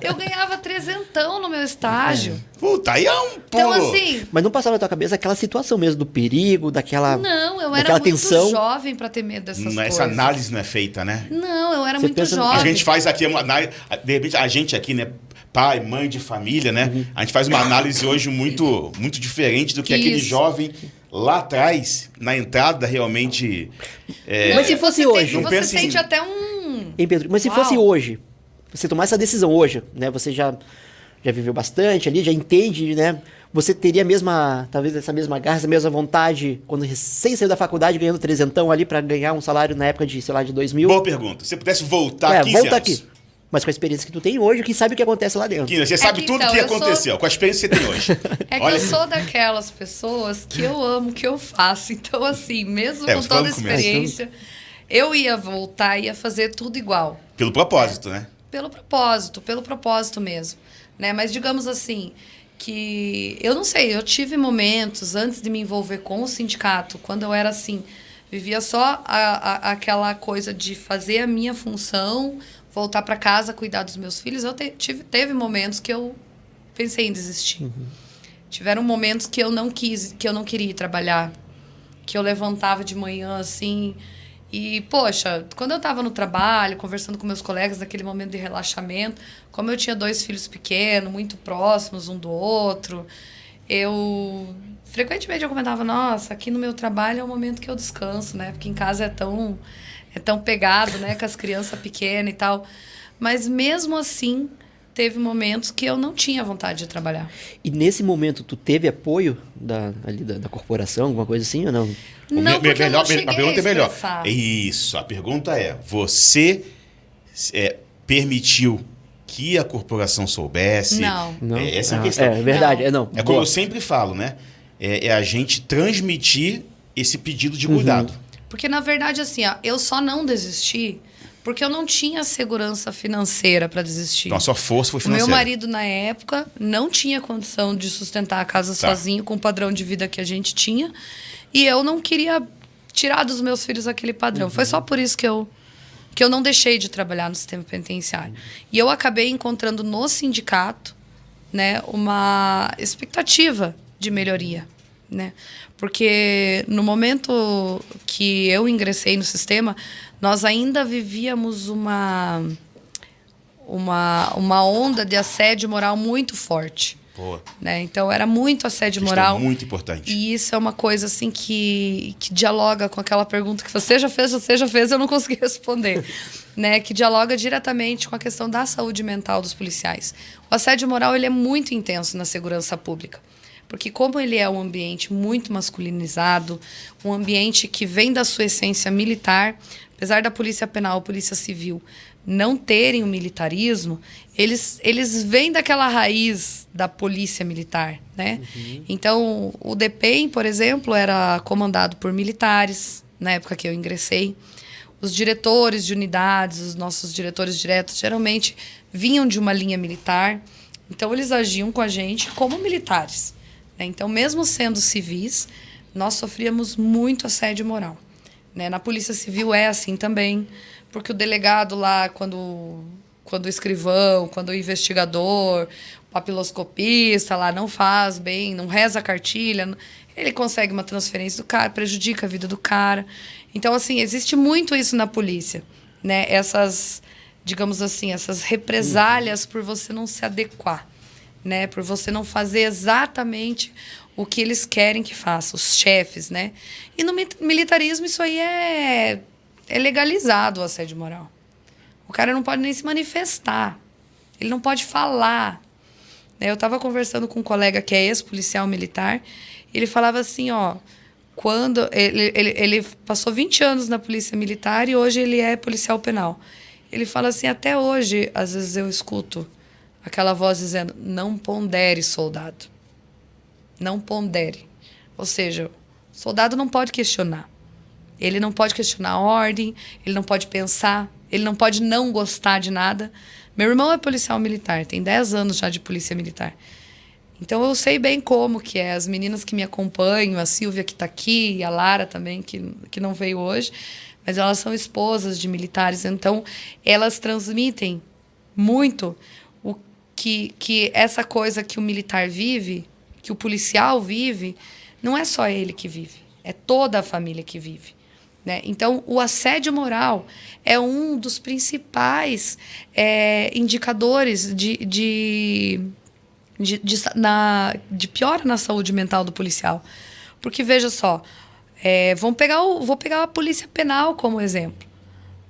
Eu ganhava trezentão no meu estágio. Puta, aí é um Então, pulo. assim. Mas não passava na tua cabeça aquela situação mesmo do perigo, daquela Não, eu era daquela muito tensão. jovem para ter medo dessas coisas. Essa análise não é feita, né? Não, eu era Você muito pensa no- jovem. A gente faz aqui uma análise, de repente a gente aqui, né, pai, mãe de família, né? A gente faz uma análise hoje muito muito diferente do que aquele Isso. jovem lá atrás, na entrada realmente Não, Mas se e fosse você hoje? Não Você pensa em- sente até um. Hein, Pedro? Mas se Uau. fosse hoje, você tomar essa decisão hoje, né? Você já viveu bastante ali, já entende, né? Você teria a mesma, talvez essa mesma garra, essa mesma vontade, quando recém saiu da faculdade, ganhando trezentão ali pra ganhar um salário na época de, sei lá, de 2.000? Boa pergunta. Se você pudesse voltar 15 volta anos. aqui. Mas com a experiência que tu tem hoje, quem sabe o que acontece lá dentro. Quina, você sabe que, tudo o então, que eu sou- aconteceu, com a experiência que você tem hoje. É que Olha, eu sou daquelas pessoas que eu amo o que eu faço. Então, assim, mesmo É, com você toda a falou no começo. experiência, eu ia voltar e ia fazer tudo igual. pelo propósito, né? Pelo propósito mesmo, né? Mas digamos assim, que eu não sei, eu tive momentos antes de me envolver com o sindicato, quando eu era assim, vivia só aquela coisa de fazer a minha função, voltar para casa, cuidar dos meus filhos. Teve momentos que eu pensei em desistir. Tiveram momentos que eu não queria ir trabalhar, que eu levantava de manhã assim. E, poxa, quando eu estava no trabalho, conversando com meus colegas naquele momento de relaxamento, como eu tinha 2 filhos pequenos, muito próximos um do outro, frequentemente eu comentava, nossa, aqui no meu trabalho é o momento que eu descanso, né? Porque em casa é tão pegado, né? Com as crianças pequenas e tal. Mas mesmo assim, teve momentos que eu não tinha vontade de trabalhar. E nesse momento, tu teve apoio da corporação, alguma coisa assim ou não? Não, porque eu não cheguei a pergunta é melhor. expressar. Isso, a pergunta é: você permitiu que a corporação soubesse? Não. Não? Essa é a Ah, questão. É verdade, Não. não. É como Boa. eu sempre falo, né? É a gente transmitir esse pedido de cuidado. Porque, na verdade, assim, ó, eu só não desisti porque eu não tinha segurança financeira para desistir. Então a sua força foi O meu financeira. marido, na época, não tinha condição de sustentar a casa Tá. sozinho com o padrão de vida que a gente tinha. E eu não queria tirar dos meus filhos aquele padrão. Foi só por isso que eu não deixei de trabalhar no sistema penitenciário. E eu acabei encontrando no sindicato, né, uma expectativa de melhoria, né? Porque no momento que eu ingressei no sistema, nós ainda vivíamos uma onda de assédio moral muito forte, Pô, né? Então era muito assédio questão moral. muito importante. E isso é uma coisa assim que dialoga com aquela pergunta que você já fez, eu não consegui responder, né? Que dialoga diretamente com a questão da saúde mental dos policiais. O assédio moral ele é muito intenso na segurança pública, porque como ele é um ambiente muito masculinizado, um ambiente que vem da sua essência militar, apesar da polícia penal, polícia civil não terem o militarismo, eles vêm daquela raiz da polícia militar, né? Então, o DPEM, por exemplo, era comandado por militares, na época que eu ingressei. Os diretores de unidades, os nossos diretores diretos, geralmente vinham de uma linha militar. Então, eles agiam com a gente como militares, né? Então, mesmo sendo civis, nós sofríamos muito assédio moral, né? Na Polícia Civil é assim também, porque o delegado lá, quando o escrivão, quando o investigador, o papiloscopista lá não faz bem, não reza a cartilha, ele consegue uma transferência do cara, prejudica a vida do cara. Então, assim, existe muito isso na polícia, né? Essas, digamos assim, essas represálias por você não se adequar, né? Por você não fazer exatamente o que eles querem que faça, os chefes, né? E no militarismo isso aí é legalizado, o assédio moral. O cara não pode nem se manifestar, ele não pode falar. Eu estava conversando com um colega que é ex-policial militar, ele falava assim, ó, quando ele passou 20 anos na polícia militar e hoje ele é policial penal. Ele fala assim, até hoje, às vezes eu escuto aquela voz dizendo, não pondere, soldado. Não pondere. Ou seja, o soldado não pode questionar. Ele não pode questionar a ordem, ele não pode pensar, ele não pode não gostar de nada. Meu irmão é policial militar, tem 10 anos já de polícia militar. Então, eu sei bem como que é. As meninas que me acompanham, a Silvia que está aqui, e a Lara também, que não veio hoje, mas elas são esposas de militares. Então, elas transmitem muito o que essa coisa que o militar vive, que o policial vive, não é só ele que vive, é toda a família que vive, né? Então, o assédio moral é um dos principais indicadores de piora na saúde mental do policial. Porque, veja só, vou pegar a polícia penal como exemplo.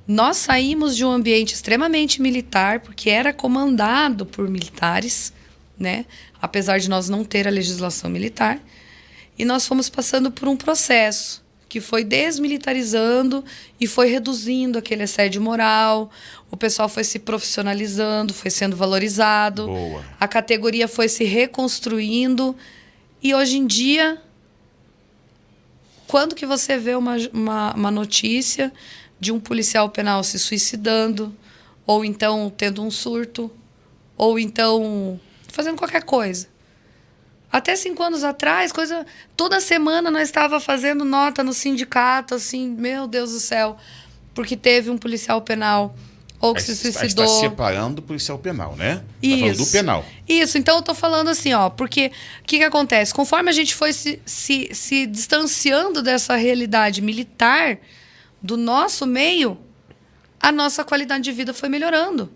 Nós saímos de um ambiente extremamente militar, porque era comandado por militares, né? Apesar de nós não ter a legislação militar, e nós fomos passando por um processo que foi desmilitarizando e foi reduzindo aquele assédio moral, o pessoal foi se profissionalizando, foi sendo valorizado, Boa. A categoria foi se reconstruindo, e hoje em dia, quando que você vê uma notícia de um policial penal se suicidando, ou então tendo um surto, ou então fazendo qualquer coisa? Até 5 anos atrás, toda semana nós estava fazendo nota no sindicato, assim, meu Deus do céu, porque teve um policial penal ou que se suicidou. Está separando do policial penal, né? Isso. Tá falando do penal. Isso, então eu tô falando assim, ó, porque o que acontece? Conforme a gente foi se distanciando dessa realidade militar do nosso meio, a nossa qualidade de vida foi melhorando.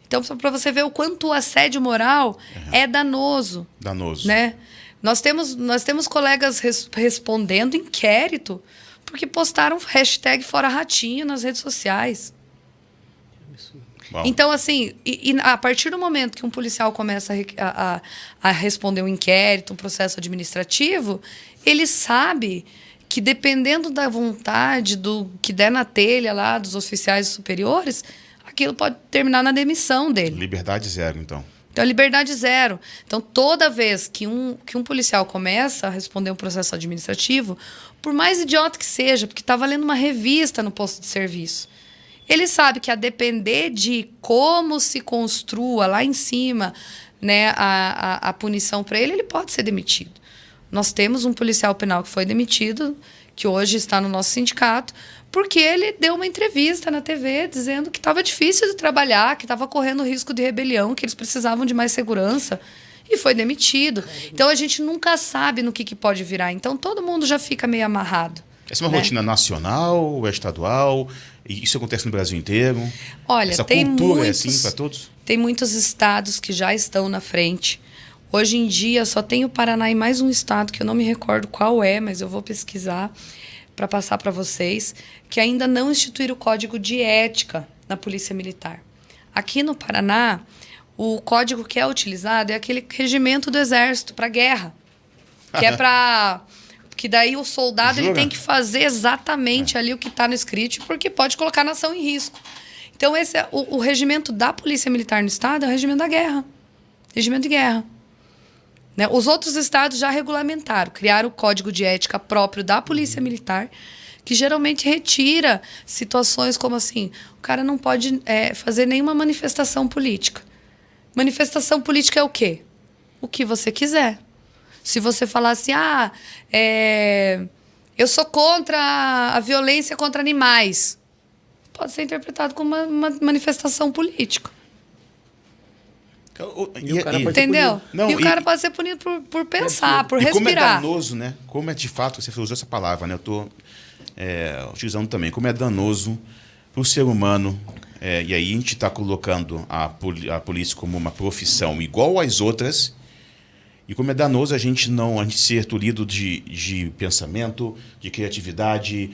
Então, para você ver o quanto o assédio moral é danoso. Danoso. Né? Nós temos colegas respondendo inquérito porque postaram hashtag Fora Ratinho nas redes sociais. Bom. Então, assim, a partir do momento que um policial começa a responder um inquérito, um processo administrativo, ele sabe que, dependendo da vontade, do que der na telha lá dos oficiais superiores, aquilo pode terminar na demissão dele. Liberdade zero, então. Então, liberdade zero. Então, toda vez que um policial começa a responder um processo administrativo, por mais idiota que seja, porque está valendo uma revista no posto de serviço, ele sabe que, a depender de como se construa lá em cima, né, a punição para ele pode ser demitido. Nós temos um policial penal que foi demitido, que hoje está no nosso sindicato, porque ele deu uma entrevista na TV dizendo que estava difícil de trabalhar, que estava correndo risco de rebelião, que eles precisavam de mais segurança, e foi demitido. Então, a gente nunca sabe no que pode virar. Então, todo mundo já fica meio amarrado. Essa é uma né? rotina nacional, é estadual? E isso acontece no Brasil inteiro? Olha, essa tem cultura muitos, é assim para todos? Tem muitos estados que já estão na frente. Hoje em dia, só tem o Paraná e mais um estado, que eu não me recordo qual é, mas eu vou pesquisar para passar para vocês, que ainda não instituíram o código de ética na Polícia Militar. Aqui no Paraná, o código que é utilizado é aquele regimento do Exército para guerra, que é para Que daí o soldado ele Jura? tem que fazer exatamente ali o que está no script, porque pode colocar a nação em risco. Então, esse é o regimento da Polícia Militar no Estado é o regimento da guerra. Regimento de guerra. Né? Os outros estados já regulamentaram, criaram o código de ética próprio da Polícia Militar, que geralmente retira situações como assim, o cara não pode fazer nenhuma manifestação política. Manifestação política é o quê? O que você quiser. Se você falar assim, eu sou contra a violência contra animais, pode ser interpretado como uma manifestação política. Entendeu? Não, o cara pode ser punido por pensar, por respirar. Como é danoso, né? Como é de fato, você usou essa palavra, né? Eu estou utilizando também. Como é danoso para o ser humano. E aí a gente está colocando a polícia como uma profissão igual às outras. E como é danoso a gente ser tolhido de pensamento, de criatividade.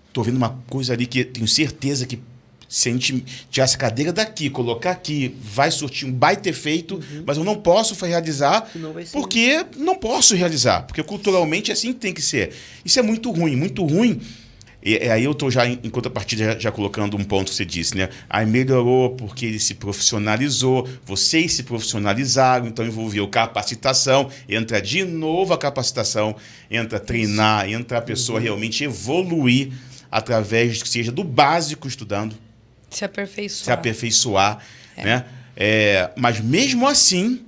Estou vendo uma coisa ali que tenho certeza que se a gente tirar essa cadeira daqui, colocar aqui, vai surtir um baita efeito, mas eu não posso realizar porque não posso realizar. Porque culturalmente é assim que tem que ser. Isso é muito ruim, muito ruim. E aí eu estou já, em contrapartida, já colocando um ponto que você disse, né? Aí melhorou porque ele se profissionalizou, vocês se profissionalizaram, então envolveu capacitação, entra de novo a capacitação, entra treinar, entra a pessoa realmente evoluir através, que seja do básico estudando. Se aperfeiçoar. Se aperfeiçoar, né? Mas mesmo assim,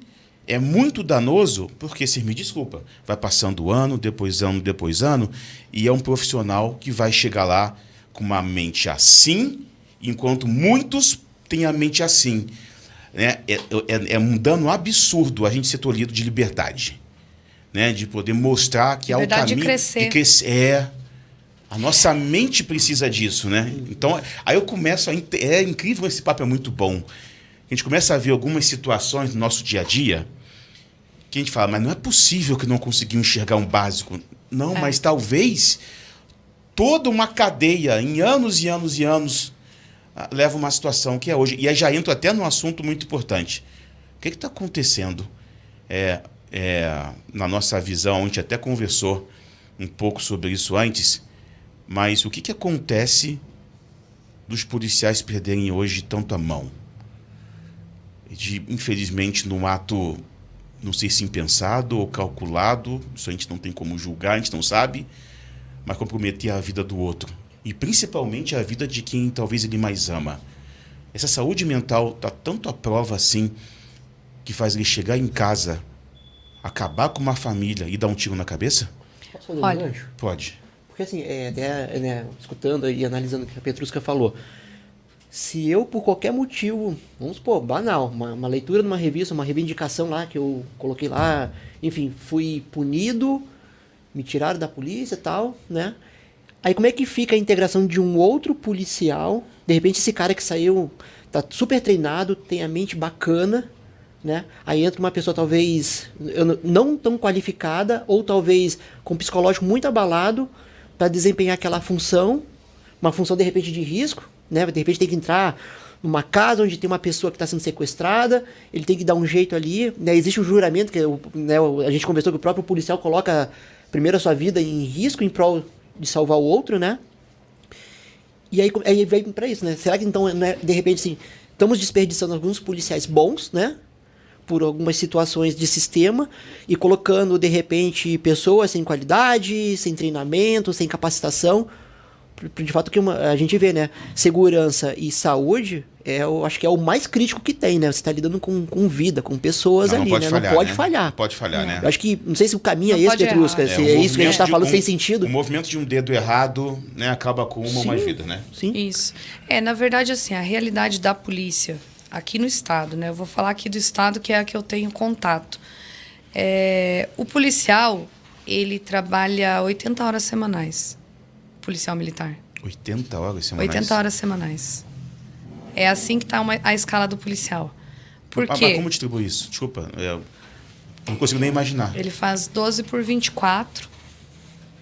é muito danoso, porque, se me desculpa, vai passando ano, depois ano, e é um profissional que vai chegar lá com uma mente assim, enquanto muitos têm a mente assim. Né? É um dano absurdo a gente ser tolhido de liberdade. Né? De poder mostrar que há o caminho... de crescer. De crescer. A nossa mente precisa disso, né? Então, aí eu começo a... É incrível, esse papo é muito bom. A gente começa a ver algumas situações no nosso dia a dia que a gente fala, mas não é possível que não conseguimos enxergar um básico. Não, mas talvez toda uma cadeia, em anos e anos e anos, leva a uma situação que é hoje. E aí já entro até num assunto muito importante. O que está acontecendo? Na nossa visão, a gente até conversou um pouco sobre isso antes, mas o que acontece dos policiais perderem hoje tanto a mão? Infelizmente, num ato, não sei se impensado ou calculado, isso a gente não tem como julgar, a gente não sabe, mas comprometer a vida do outro. E principalmente a vida de quem talvez ele mais ama. Essa saúde mental está tanto à prova assim, que faz ele chegar em casa, acabar com uma família e dar um tiro na cabeça? Posso fazer um gancho? Pode. Porque assim, escutando e analisando o que a Petruska falou, se eu, por qualquer motivo, vamos supor, banal, uma leitura numa revista, uma reivindicação lá que eu coloquei lá, enfim, fui punido, me tiraram da polícia e tal, né? Aí como é que fica a integração de um outro policial? De repente esse cara que saiu, tá super treinado, tem a mente bacana, né? Aí entra uma pessoa talvez não tão qualificada, ou talvez com o psicológico muito abalado, para desempenhar aquela função, uma função de repente de risco, né? De repente tem que entrar numa casa onde tem uma pessoa que está sendo sequestrada, ele tem que dar um jeito ali, né? Existe um juramento, que a gente conversou que o próprio policial coloca primeiro a sua vida em risco em prol de salvar o outro, né? E aí vem para isso, né? Será que então, né, de repente, assim, estamos desperdiçando alguns policiais bons, né? Por algumas situações de sistema e colocando, de repente, pessoas sem qualidade, sem treinamento, sem capacitação. De fato, que a gente vê, né? Segurança e saúde, eu acho que é o mais crítico que tem, né? Você está lidando com vida, com pessoas ali, né? Não pode falhar. Não pode falhar, né? Eu acho que, não sei se o caminho é esse, Petruska, se é isso que a gente está falando sem sentido. O movimento de um dedo errado, né, acaba com uma ou mais vidas, né? Sim. Isso. Na verdade, assim, a realidade da polícia aqui no estado, né? Eu vou falar aqui do estado, que é a que eu tenho contato. O policial, ele trabalha 80 horas semanais. Policial militar. 80 horas semanais? 80 horas semanais. É assim que está a escala do policial. Por quê? Mas como distribui isso? Desculpa, não consigo nem imaginar. Ele faz 12 por 24.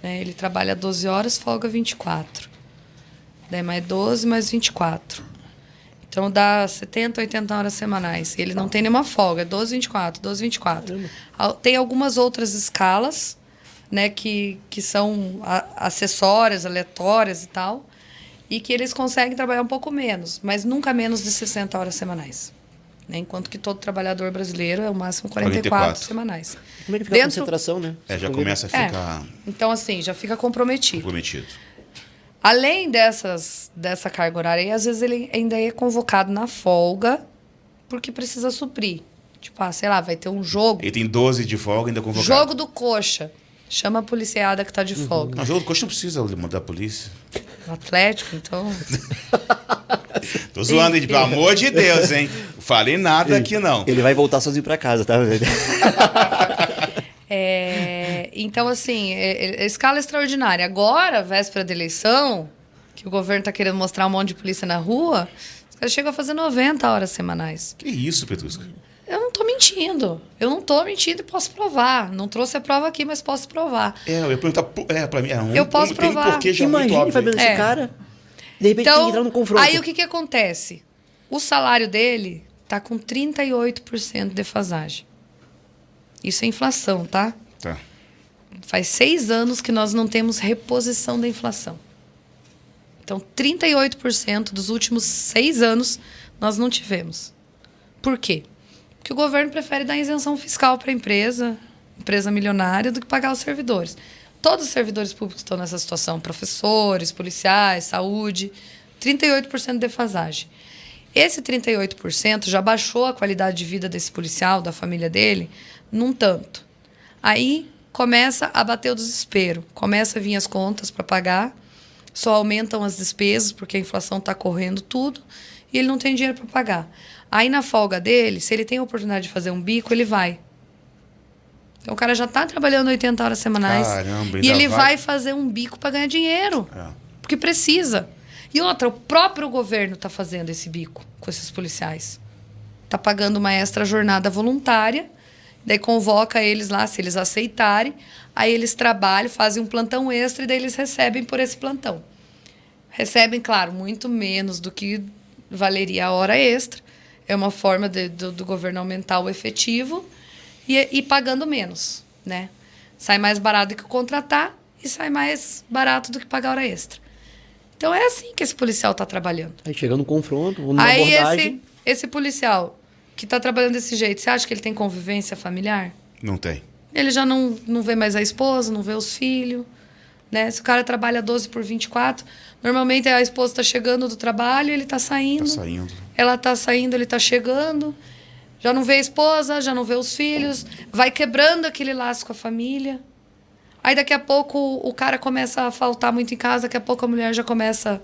Né? Ele trabalha 12 horas, folga 24. Daí mais 12 mais 24. Então dá 70, 80 horas semanais. Ele não tem nenhuma folga, 12, 24, 12, 24. Tem algumas outras escalas, né, que são acessórias, aleatórias e tal, e que eles conseguem trabalhar um pouco menos, mas nunca menos de 60 horas semanais. Né? Enquanto que todo trabalhador brasileiro é o máximo 44 semanais. Como é que fica a concentração, né? Já começa a ficar Então, assim, já fica comprometido. comprometido. Além dessa carga horária, e às vezes ele ainda é convocado na folga porque precisa suprir. Tipo, sei lá, vai ter um jogo. Ele tem 12 de folga ainda convocado. Jogo do coxa. Chama a policiada que tá de folga. Não, jogo do coxa não precisa mandar a polícia. No Atlético, então. Tô zoando, hein? Pelo amor de Deus, hein? Não falei nada aqui, não. Ele vai voltar sozinho pra casa, tá? Então, assim, escala extraordinária. Agora, véspera da eleição, que o governo tá querendo mostrar um monte de polícia na rua, os caras chegam a fazer 90 horas semanais. Que isso, Petrusca? Eu não tô mentindo. Eu não tô mentindo e posso provar. Não trouxe a prova aqui, mas posso provar. Eu ia perguntar pra mim. Eu posso tem provar. Um porquê já muito Imagine, óbvio. Fabiano, esse cara. De repente tem que entrar no confronto. Aí o que acontece? O salário dele tá com 38% de defasagem. Isso é inflação, tá? Tá. Faz 6 anos que nós não temos reposição da inflação. Então, 38% dos últimos 6 anos nós não tivemos. Por quê? Porque o governo prefere dar isenção fiscal para a empresa milionária, do que pagar os servidores. Todos os servidores públicos estão nessa situação. Professores, policiais, saúde. 38% de defasagem. Esse 38% já baixou a qualidade de vida desse policial, da família dele, num tanto. Aí começa a bater o desespero. Começa a vir as contas para pagar. Só aumentam as despesas, porque a inflação está correndo tudo. E ele não tem dinheiro para pagar. Aí, na folga dele, se ele tem a oportunidade de fazer um bico, ele vai. Então, o cara já está trabalhando 80 horas semanais. Caramba, e ele ainda vai fazer um bico para ganhar dinheiro. Porque precisa. E outra, o próprio governo está fazendo esse bico com esses policiais. Está pagando uma extra jornada voluntária. Daí convoca eles lá, se eles aceitarem. Aí eles trabalham, fazem um plantão extra e daí eles recebem por esse plantão. Recebem, claro, muito menos do que valeria a hora extra. É uma forma do governo aumentar o efetivo e pagando menos, né? Sai mais barato do que contratar e sai mais barato do que pagar hora extra. Então, é assim que esse policial está trabalhando. Aí chega no confronto, numa Aí abordagem... esse policial que está trabalhando desse jeito, você acha que ele tem convivência familiar? Não tem. Ele já não vê mais a esposa, não vê os filhos. Né? Se o cara trabalha 12 por 24, normalmente a esposa está chegando do trabalho, ele está saindo. Tá saindo. Ela está saindo, ele está chegando. Já não vê a esposa, já não vê os filhos. Vai quebrando aquele laço com a família. Aí daqui a pouco o cara começa a faltar muito em casa, daqui a pouco a mulher já começa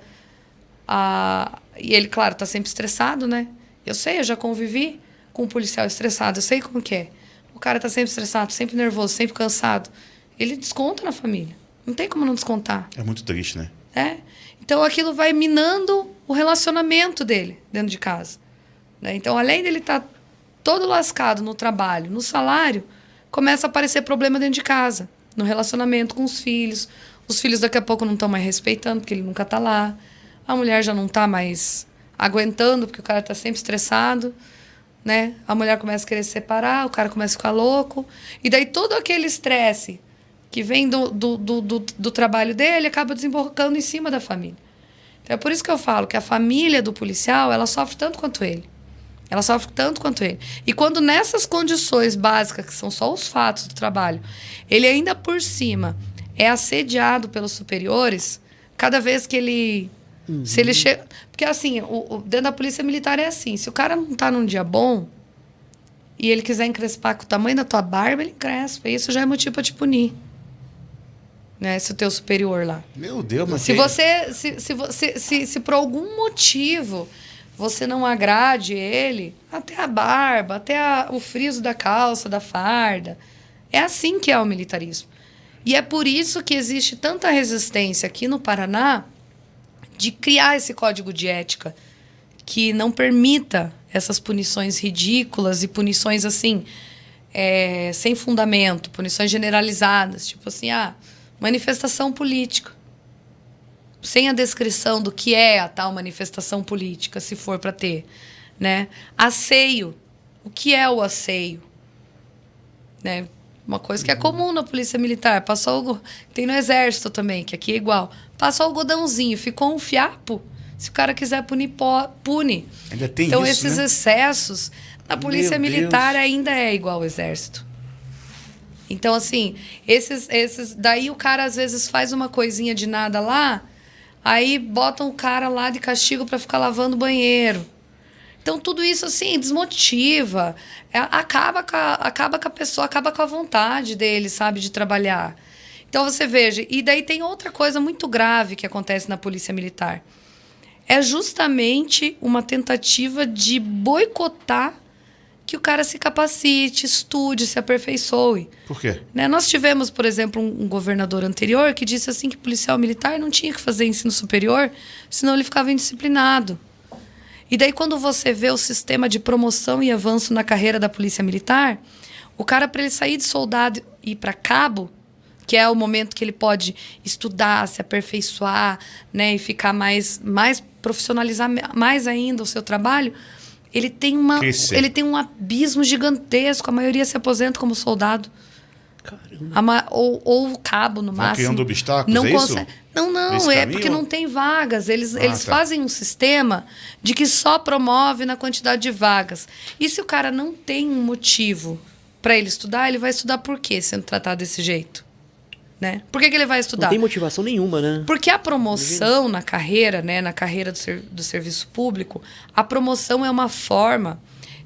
a... E ele, claro, está sempre estressado, né? Eu sei, eu já convivi com um policial estressado, eu sei como que é. O cara está sempre estressado, sempre nervoso, sempre cansado. Ele desconta na família. Não tem como não descontar. É muito triste, né? Então, aquilo vai minando o relacionamento dele dentro de casa. Né? Então, além dele estar todo lascado no trabalho, no salário, começa a aparecer problema dentro de casa. No relacionamento com os filhos. Os filhos daqui a pouco não estão mais respeitando, porque ele nunca está lá. A mulher já não está mais aguentando, porque o cara está sempre estressado. Né? A mulher começa a querer se separar, o cara começa a ficar louco. E daí todo aquele estresse que vem do trabalho dele acaba desembocando em cima da família. Então, é por isso que eu falo que a família do policial, ela sofre tanto quanto ele. Ela sofre tanto quanto ele. E quando nessas condições básicas, que são só os fatos do trabalho, ele ainda por cima é assediado pelos superiores, cada vez que ele... Se ele chega... Porque assim, dentro da polícia militar é assim, se o cara não tá num dia bom e ele quiser encrespar com o tamanho da tua barba, ele encrespa. E isso já é motivo para te punir. Né, se o teu superior lá. Meu Deus, mas... Se por algum motivo você não agrade ele, até a barba, até o friso da calça, da farda. É assim que é o militarismo. E é por isso que existe tanta resistência aqui no Paraná de criar esse código de ética que não permita essas punições ridículas e punições assim, sem fundamento, punições generalizadas, tipo assim, manifestação política. Sem a descrição do que é a tal manifestação política, se for para ter. Né? Asseio. O que é o asseio? Né? Uma coisa que é comum na polícia militar. Tem no exército também, que aqui é igual. Passou o algodãozinho, ficou um fiapo. Se o cara quiser punir, pune. Ainda tem então, isso, esses né? excessos, na polícia Meu militar Deus. ainda é igual ao exército. Então, assim, daí o cara às vezes faz uma coisinha de nada lá, aí botam o cara lá de castigo para ficar lavando o banheiro. Então, tudo isso, assim, desmotiva, acaba com a pessoa, acaba com a vontade dele, sabe, de trabalhar. Então, você veja, e daí tem outra coisa muito grave que acontece na polícia militar. É justamente uma tentativa de boicotar que o cara se capacite, estude, se aperfeiçoe. Por quê? Né? Nós tivemos, por exemplo, um governador anterior que disse assim que policial militar não tinha que fazer ensino superior, senão ele ficava indisciplinado. E daí, quando você vê o sistema de promoção e avanço na carreira da polícia militar, o cara, para ele sair de soldado e ir para cabo, que é o momento que ele pode estudar, se aperfeiçoar, né, e ficar mais profissionalizar mais ainda o seu trabalho, ele tem um abismo gigantesco. A maioria se aposenta como soldado. Caramba. Ou cabo, no Vão máximo. criando obstáculos, não é consegue. isso? Não, Nesse é caminho? porque não tem vagas. Eles Tá. fazem um sistema de que só promove na quantidade de vagas. E se o cara não tem um motivo para ele estudar, ele vai estudar por quê, sendo tratado desse jeito? Né? Por que ele vai estudar? Não tem motivação nenhuma, né? Porque a promoção na carreira, né, na carreira do serviço público, a promoção é uma forma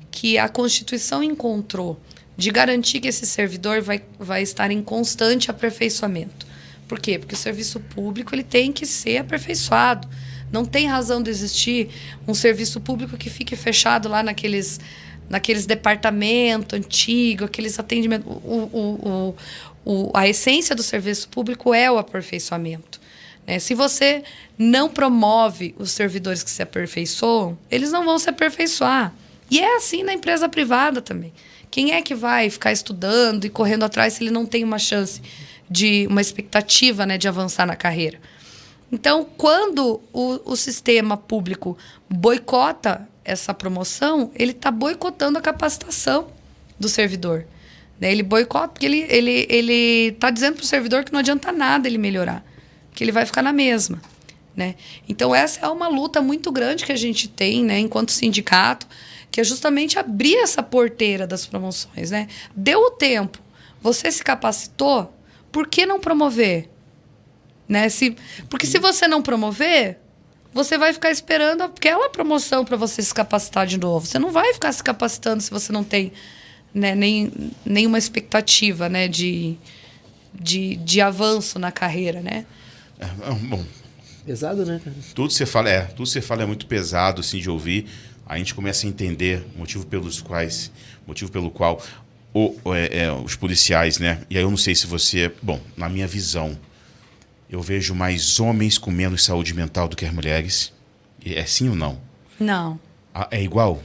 que a Constituição encontrou de garantir que esse servidor vai estar em constante aperfeiçoamento. Por quê? Porque o serviço público ele tem que ser aperfeiçoado. Não tem razão de existir um serviço público que fique fechado lá naqueles departamentos antigos, aqueles atendimentos. A essência do serviço público é o aperfeiçoamento. Né? Se você não promove os servidores que se aperfeiçoam, eles não vão se aperfeiçoar. E é assim na empresa privada também. Quem é que vai ficar estudando e correndo atrás se ele não tem uma chance uma expectativa, né, de avançar na carreira? Então, quando o sistema público boicota essa promoção, ele está boicotando a capacitação do servidor. Ele boicota porque ele está dizendo para o servidor que não adianta nada ele melhorar, que ele vai ficar na mesma. Né? Então, essa é uma luta muito grande que a gente tem, né, enquanto sindicato, que é justamente abrir essa porteira das promoções. Né? Deu o tempo, você se capacitou, por que não promover? Né? Porque se você não promover, você vai ficar esperando aquela promoção para você se capacitar de novo. Você não vai ficar se capacitando se você não tem, né, nenhuma expectativa, né, de avanço na carreira, né? Bom, Pesado, né, cara? tudo que você fala é muito pesado assim, de ouvir. A gente começa a entender o motivo pelo qual os policiais, né? E aí eu não sei se você... Bom, na minha visão, eu vejo mais homens com menos saúde mental do que as mulheres. É sim ou não? Não. É igual?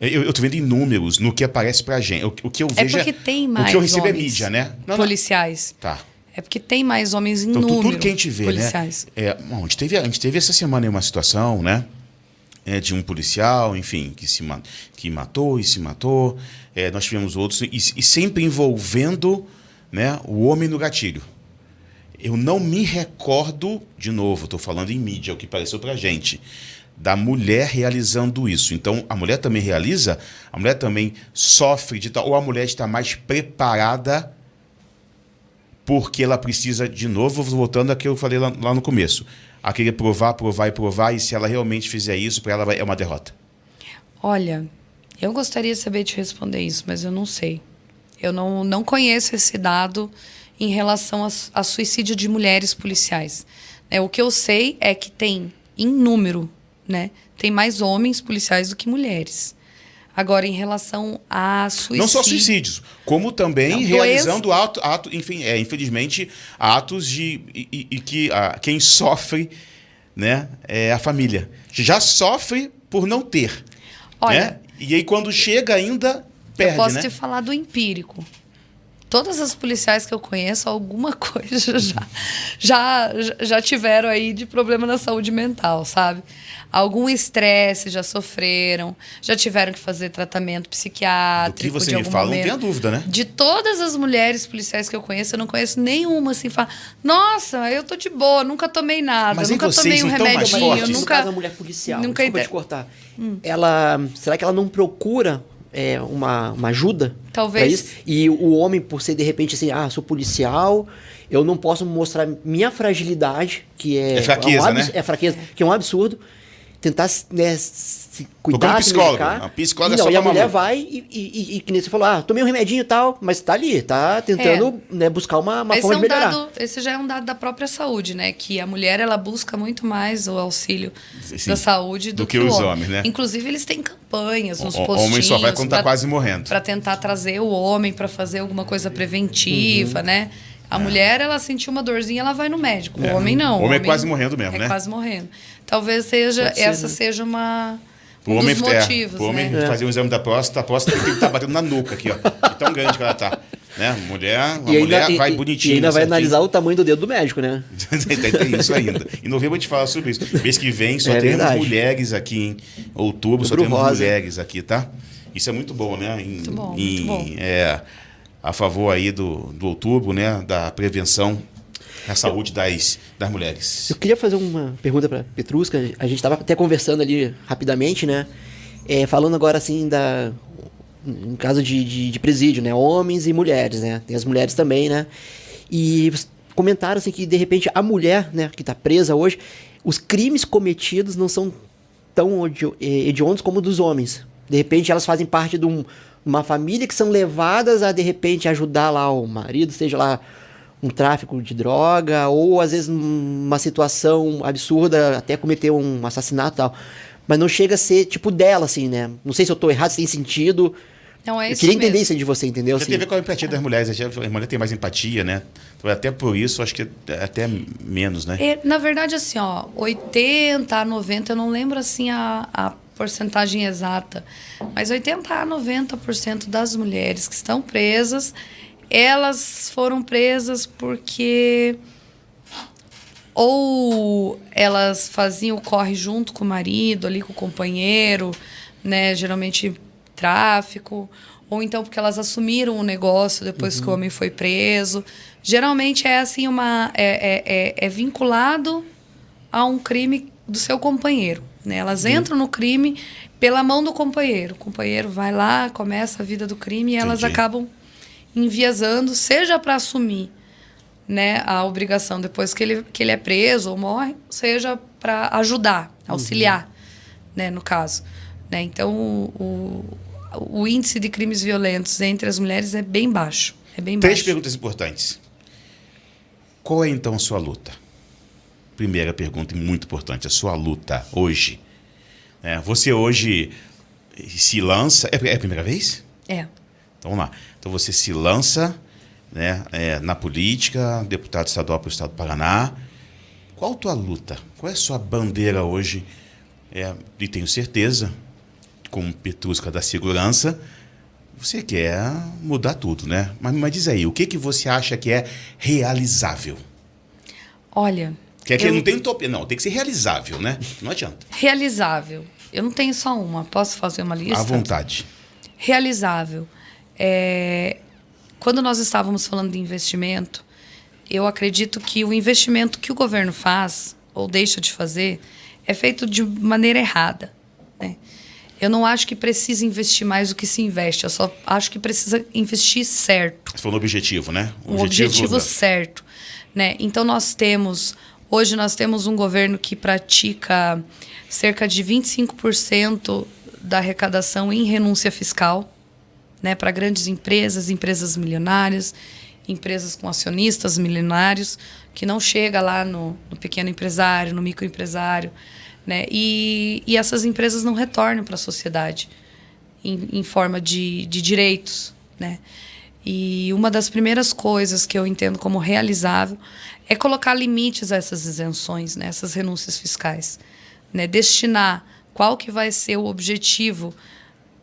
Eu tô vendo em números, no que aparece pra gente. O que eu vejo porque tem mais o que eu recebo homens é mídia, né? policiais. Tá. É porque tem mais homens em Então, número tudo que a gente vê, policiais. né? A gente teve essa semana aí uma situação, né? De um policial, enfim, que matou e se matou. Nós tivemos outros, e sempre envolvendo, né, o homem no gatilho. Eu não me recordo, de novo, estou falando em mídia, o que pareceu pra gente, da mulher realizando isso. Então, a mulher também realiza, a mulher também sofre de tal, ou a mulher está mais preparada porque ela precisa, de novo, voltando ao que eu falei lá no começo, aquele provar, e se ela realmente fizer isso, para ela é uma derrota. Olha, eu gostaria de saber te responder isso, mas eu não sei. Eu não conheço esse dado em relação a suicídio de mulheres policiais. O que eu sei é que tem, em número, né, tem mais homens policiais do que mulheres. Agora, em relação a suicídio... Não só suicídios, como também realizando infelizmente, atos que quem sofre, né, é a família. Já sofre por não ter. Olha, né? E aí, quando chega ainda, perde, eu posso né? te falar do empírico. todas as policiais que eu conheço, alguma coisa já tiveram aí de problema na saúde mental, sabe? Algum estresse já sofreram, já tiveram que fazer tratamento psiquiátrico. Do que você de me algum fala, momento. não tenha dúvida, né? De todas as mulheres policiais que eu conheço, eu não conheço nenhuma assim, fala, nossa, eu tô de boa, nunca tomei nada, Mas em nunca vocês tomei um não tão mais remedinho, fortes? No caso nunca... da mulher policial, nunca desculpa te cortar. Será que ela não procura uma ajuda? Talvez. Pra isso? E o homem, por ser de repente assim, sou policial, eu não posso mostrar minha fragilidade, que é fraqueza, né? É fraqueza, que é um absurdo. Tentar, né, se cuidar, Procura um se psicólogo. medicar. A psicóloga e não, só e a pra mulher maluco. vai e que nem você falou, tomei um remedinho e tal, mas tá ali, tá tentando né, buscar uma forma de melhorar. Esse já é um dado da própria saúde, né? Que a mulher, ela busca muito mais o auxílio Sim, da saúde do que os o homens, né? Inclusive, eles têm campanhas nos O postinhos. homem só vai quando tá quase morrendo. Para tentar trazer o homem para fazer alguma coisa preventiva, né? A mulher, ela sentiu uma dorzinha, ela vai no médico. O homem não. O homem é quase morrendo mesmo, né? É quase morrendo. Talvez essa seja uma... O um homem, dos motivos, o homem né? fazer um exame da próstata, a próstata tem que estar batendo na nuca aqui, ó. De tão grande que ela tá. Né? A mulher vai bonitinha. E ainda vai certinho. analisar o tamanho do dedo do médico, né? Tem isso ainda. Em novembro a gente fala sobre isso. Mês que vem só teremos verdade. mulheres aqui em outubro, só Outubro temos rosa. mulheres aqui, tá? Isso é muito bom, né? Muito bom. A favor aí do outubro, né? Da prevenção da saúde das mulheres. Eu queria fazer uma pergunta para Petruska. A gente estava até conversando ali rapidamente, né? Falando agora assim em caso de presídio, né? Homens e mulheres, né? Tem as mulheres também, né? E comentaram assim que de repente a mulher, né? Que está presa hoje, os crimes cometidos não são tão hediondos como dos homens. De repente elas fazem parte de uma família que são levadas a de repente ajudar lá o marido, seja lá um tráfico de droga, ou às vezes uma situação absurda, até cometer um assassinato e tal. Mas não chega a ser tipo dela, assim, né? Não sei se eu tô errado, se tem sentido. Não, é Eu isso queria entender mesmo. isso aí de você, entendeu? Já Assim, tem a ver com a empatia das mulheres. A mulher tem mais empatia, né? Então, até por isso, acho que até menos, né? Na verdade, assim, 80 a 90, eu não lembro assim a porcentagem exata, mas 80 a 90% das mulheres que estão presas, elas foram presas porque ou elas faziam o corre junto com o marido, ali com o companheiro, né, geralmente tráfico, ou então porque elas assumiram o negócio depois que o homem foi preso. Geralmente é assim é vinculado a um crime do seu companheiro, né? Elas entram no crime pela mão do companheiro. O companheiro vai lá, começa a vida do crime e elas Entendi. acabam enviesando, seja para assumir, né, a obrigação depois que ele é preso ou morre, seja para ajudar, auxiliar, né, no caso. Né? Então, o índice de crimes violentos entre as mulheres é bem baixo. É bem Três baixo. perguntas importantes. Qual é, então, a sua luta? Primeira pergunta, e muito importante, a sua luta hoje. Você hoje se lança... É a primeira vez? É. Então, vamos lá. Então, você se lança, né, na política, deputado estadual para o estado do Paraná. Qual a tua luta? Qual é a sua bandeira hoje? E tenho certeza, como Petruska da Segurança, você quer mudar tudo, né? Mas diz aí, o que você acha que é realizável? Olha... Não tem utopia, não. Tem que ser realizável, né? Não adianta. Realizável. Eu não tenho só uma. Posso fazer uma lista? À vontade. Realizável. Quando nós estávamos falando de investimento, eu acredito que o investimento que o governo faz, ou deixa de fazer, é feito de maneira errada. Né? Eu não acho que precisa investir mais do que se investe. Eu só acho que precisa investir certo. Você falou no objetivo, né? Um objetivo certo. Né? Então, hoje nós temos um governo que pratica cerca de 25% da arrecadação em renúncia fiscal, né, para grandes empresas, empresas milionárias, empresas com acionistas milionários, que não chega lá no pequeno empresário, no microempresário. Né, e essas empresas não retornam para a sociedade em forma de direitos. Né? E uma das primeiras coisas que eu entendo como realizável é colocar limites a essas isenções, né, essas renúncias fiscais. Né, destinar qual que vai ser o objetivo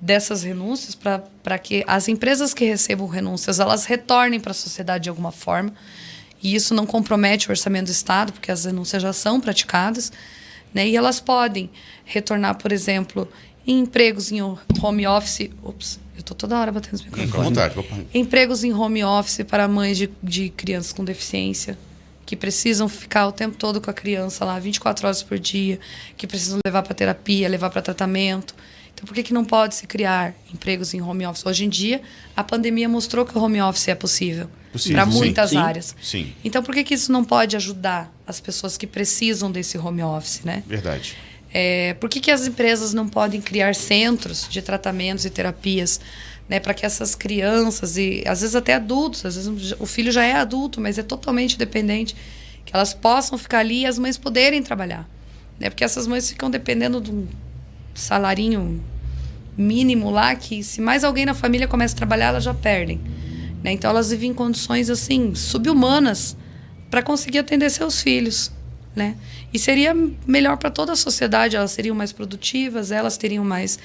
dessas renúncias para que as empresas que recebam renúncias elas retornem para a sociedade de alguma forma. E isso não compromete o orçamento do Estado, porque as renúncias já são praticadas, né? E elas podem retornar, por exemplo, em empregos em home office. Ops, eu estou toda hora batendo os microfones. Com vontade. Empregos em home office para mães de crianças com deficiência, que precisam ficar o tempo todo com a criança lá, 24 horas por dia, que precisam levar para terapia, levar para tratamento. Então, por que não pode se criar empregos em home office? Hoje em dia, a pandemia mostrou que o home office é possível para muitas sim, áreas. Sim. Então, por que isso não pode ajudar as pessoas que precisam desse home office, né? Verdade. Por que as empresas não podem criar centros de tratamentos e terapias, né, para que essas crianças e às vezes até adultos, às vezes o filho já é adulto, mas é totalmente dependente, que elas possam ficar ali e as mães poderem trabalhar, né? Porque essas mães ficam dependendo de um salarinho mínimo lá, que se mais alguém na família começa a trabalhar, elas já perdem, né? Então elas vivem em condições assim subhumanas para conseguir atender seus filhos, né? E seria melhor para toda a sociedade, elas seriam mais produtivas, elas teriam mais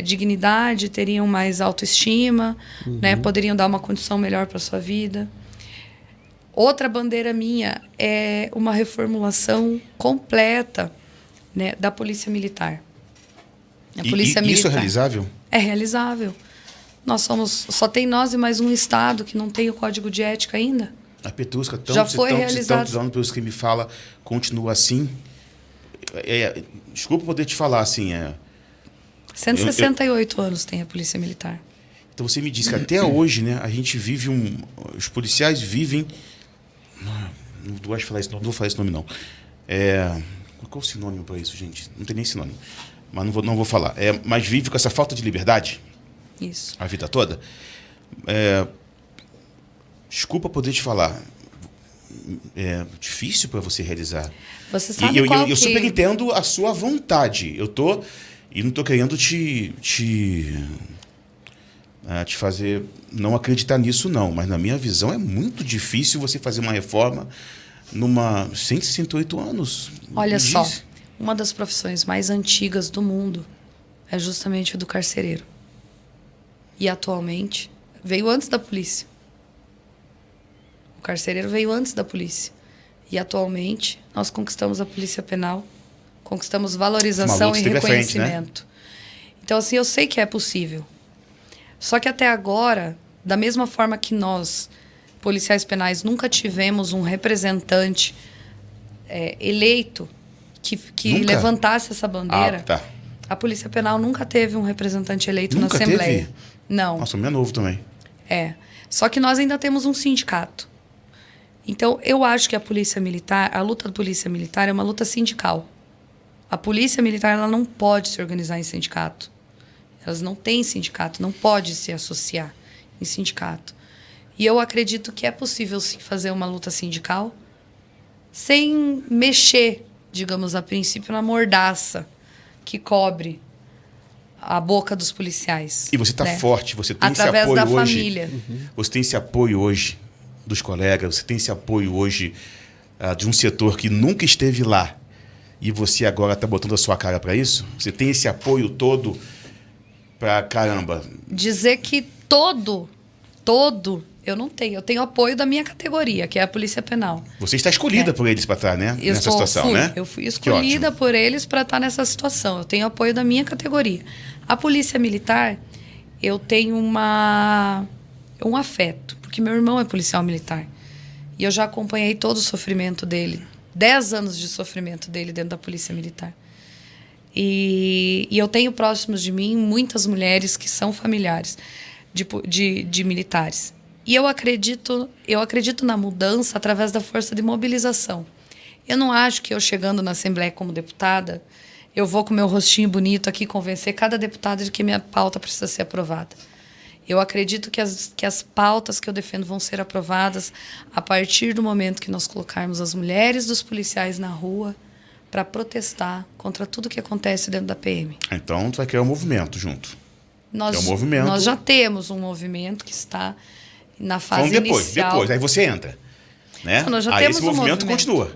dignidade, teriam mais autoestima, né? Poderiam dar uma condição melhor para sua vida. Outra bandeira minha é uma reformulação completa, né, da Polícia Militar. A Polícia Militar isso é realizável? É realizável. Só tem nós e mais um estado que não tem o código de ética ainda. A Petrusca, Já foi realizado. tantos anos pelos que me fala, continua assim. Desculpa poder te falar assim. 168 anos tem a Polícia Militar. Então você me diz que até hoje, né, a gente vive os policiais vivem. Não gosto de falar isso, não vou falar esse nome, não. Qual é o sinônimo para isso, gente? Não tem nem sinônimo. Mas não vou falar. Mas vive com essa falta de liberdade. Isso. A vida toda. Desculpa poder te falar. É difícil para você realizar. Você sabe eu super entendo a sua vontade. E não estou querendo te fazer não acreditar nisso, não. Mas na minha visão é muito difícil você fazer uma reforma numa 168 anos. Olha só, uma das profissões mais antigas do mundo é justamente o do carcereiro. E atualmente veio antes da polícia. O carcereiro veio antes da polícia. E atualmente nós conquistamos a polícia penal, conquistamos valorização e reconhecimento. Frente, né? Então, assim, eu sei que é possível. Só que até agora, da mesma forma que nós, policiais penais, nunca tivemos um representante eleito que levantasse essa bandeira, a Polícia Penal nunca teve um representante eleito na Assembleia. Teve? Não. Nossa, o meu é novo também. Só que nós ainda temos um sindicato. Então, eu acho que a Polícia Militar, a luta da Polícia Militar é uma luta sindical. A Polícia Militar ela não pode se organizar em sindicato. Elas não têm sindicato, não pode se associar em sindicato. E eu acredito que é possível sim fazer uma luta sindical sem mexer, digamos, a princípio, na mordaça que cobre a boca dos policiais. E você está forte, você tem através esse apoio da hoje. Família. Você tem esse apoio hoje dos colegas, você tem esse apoio hoje de um setor que nunca esteve lá e você agora está botando a sua cara para isso? Você tem esse apoio todo para caramba? Dizer que todo, eu não tenho. Eu tenho apoio da minha categoria, que é a Polícia Penal. Você está escolhida por eles para estar, né? Nessa situação, né? Eu fui escolhida por eles para estar nessa situação. Eu tenho apoio da minha categoria. A Polícia Militar, eu tenho um afeto, porque meu irmão é policial militar. E eu já acompanhei todo o sofrimento dele. 10 anos de sofrimento dele dentro da Polícia Militar. E eu tenho próximos de mim muitas mulheres que são familiares de militares. E eu acredito na mudança através da força de mobilização. Eu não acho que eu chegando na Assembleia como deputada, eu vou com meu rostinho bonito aqui convencer cada deputado de que minha pauta precisa ser aprovada. Eu acredito que as pautas que eu defendo vão ser aprovadas a partir do momento que nós colocarmos as mulheres dos policiais na rua para protestar contra tudo que acontece dentro da PM. Então, tu vai criar um movimento junto. Nós já temos um movimento que está na fase inicial. Depois, aí você entra. Né? Não, nós já aí temos esse um movimento continua.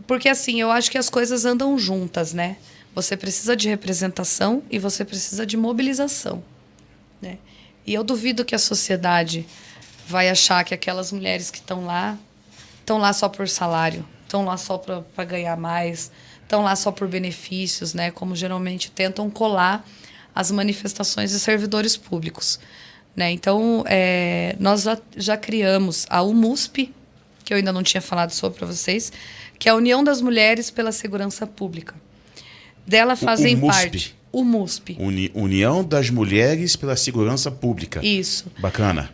Porque assim, eu acho que as coisas andam juntas, né? Você precisa de representação e você precisa de mobilização, né? E eu duvido que a sociedade vai achar que aquelas mulheres que estão lá só por salário, estão lá só para ganhar mais, estão lá só por benefícios, né? Como geralmente tentam colar as manifestações de servidores públicos, né? Então, nós já criamos a UMUSP, que eu ainda não tinha falado sobre para vocês, que é a União das Mulheres pela Segurança Pública. Dela fazem parte o MUSP. União das Mulheres pela Segurança Pública. Isso. Bacana.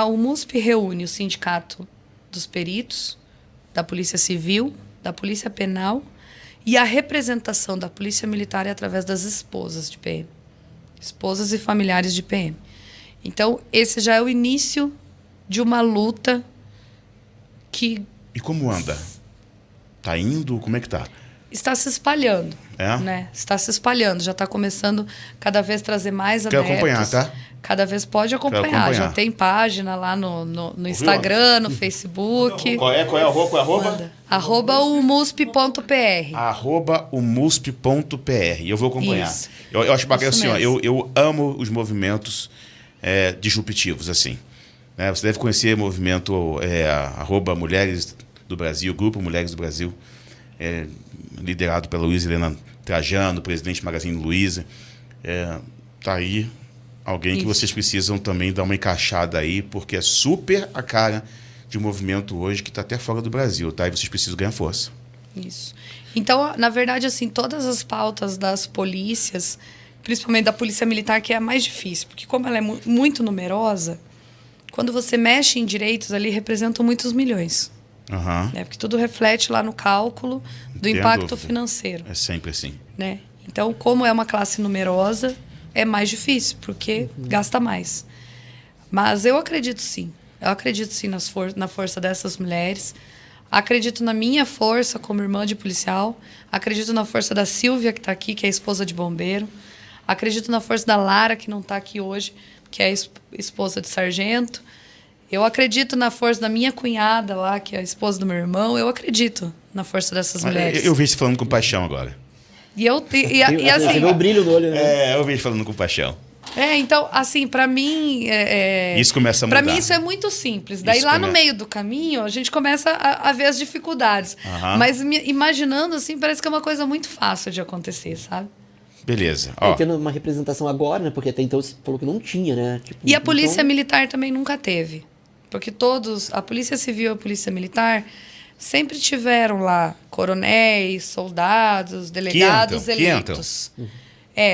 O MUSP reúne o Sindicato dos Peritos, da Polícia Civil, da Polícia Penal e a representação da Polícia Militar é através das esposas de PM. Esposas e familiares de PM. Então, esse já é o início de uma luta que... E como anda? Tá indo? Como é que tá? Está se espalhando. Né? Está se espalhando. Já está começando cada vez trazer mais adeptos. Quer acompanhar, tá? Cada vez pode acompanhar. Já tem página lá no Instagram, no Facebook. Qual é a arroba? @umusp.pr. @umusp.pr. Eu vou acompanhar. Eu acho bacana assim, eu amo os movimentos disruptivos, assim. Né? Você deve conhecer o movimento @Mulheres do Brasil, Grupo Mulheres do Brasil, liderado pela Luísa Helena Trajano, presidente Magazine Luiza. Tá aí alguém que vocês precisam também dar uma encaixada aí, porque é super a cara de um movimento hoje que está até fora do Brasil, tá? E vocês precisam ganhar força. Isso. Então, na verdade, assim, todas as pautas das polícias, principalmente da Polícia Militar, que é a mais difícil, porque como ela é muito numerosa, quando você mexe em direitos ali, representam muitos milhões. Uhum. Né? Porque tudo reflete lá no cálculo do impacto financeiro. É sempre assim. Né? Então, como é uma classe numerosa, é mais difícil, porque gasta mais. Mas eu acredito sim. Eu acredito sim na força dessas mulheres. Acredito na minha força como irmã de policial. Acredito na força da Silvia, que está aqui, que é esposa de bombeiro. Acredito na força da Lara, que não está aqui hoje, que é esposa de sargento. Eu acredito na força da minha cunhada lá, que é a esposa do meu irmão. Eu acredito na força dessas mulheres. Eu vi você falando com paixão agora. E assim... Você vê o brilho no olho, né? Eu vi você falando com paixão. Então, assim, para mim... Isso começa a mudar. Para mim, isso é muito simples. Daí, lá no meio do caminho, a gente começa a ver as dificuldades. Mas, imaginando, assim, parece que é uma coisa muito fácil de acontecer, sabe? Beleza. Tendo uma representação agora, né? Porque até então você falou que não tinha, né? Tipo, e a Polícia Militar também nunca teve. Porque a Polícia Civil e a Polícia Militar sempre tiveram lá coronéis, soldados, delegados eleitos.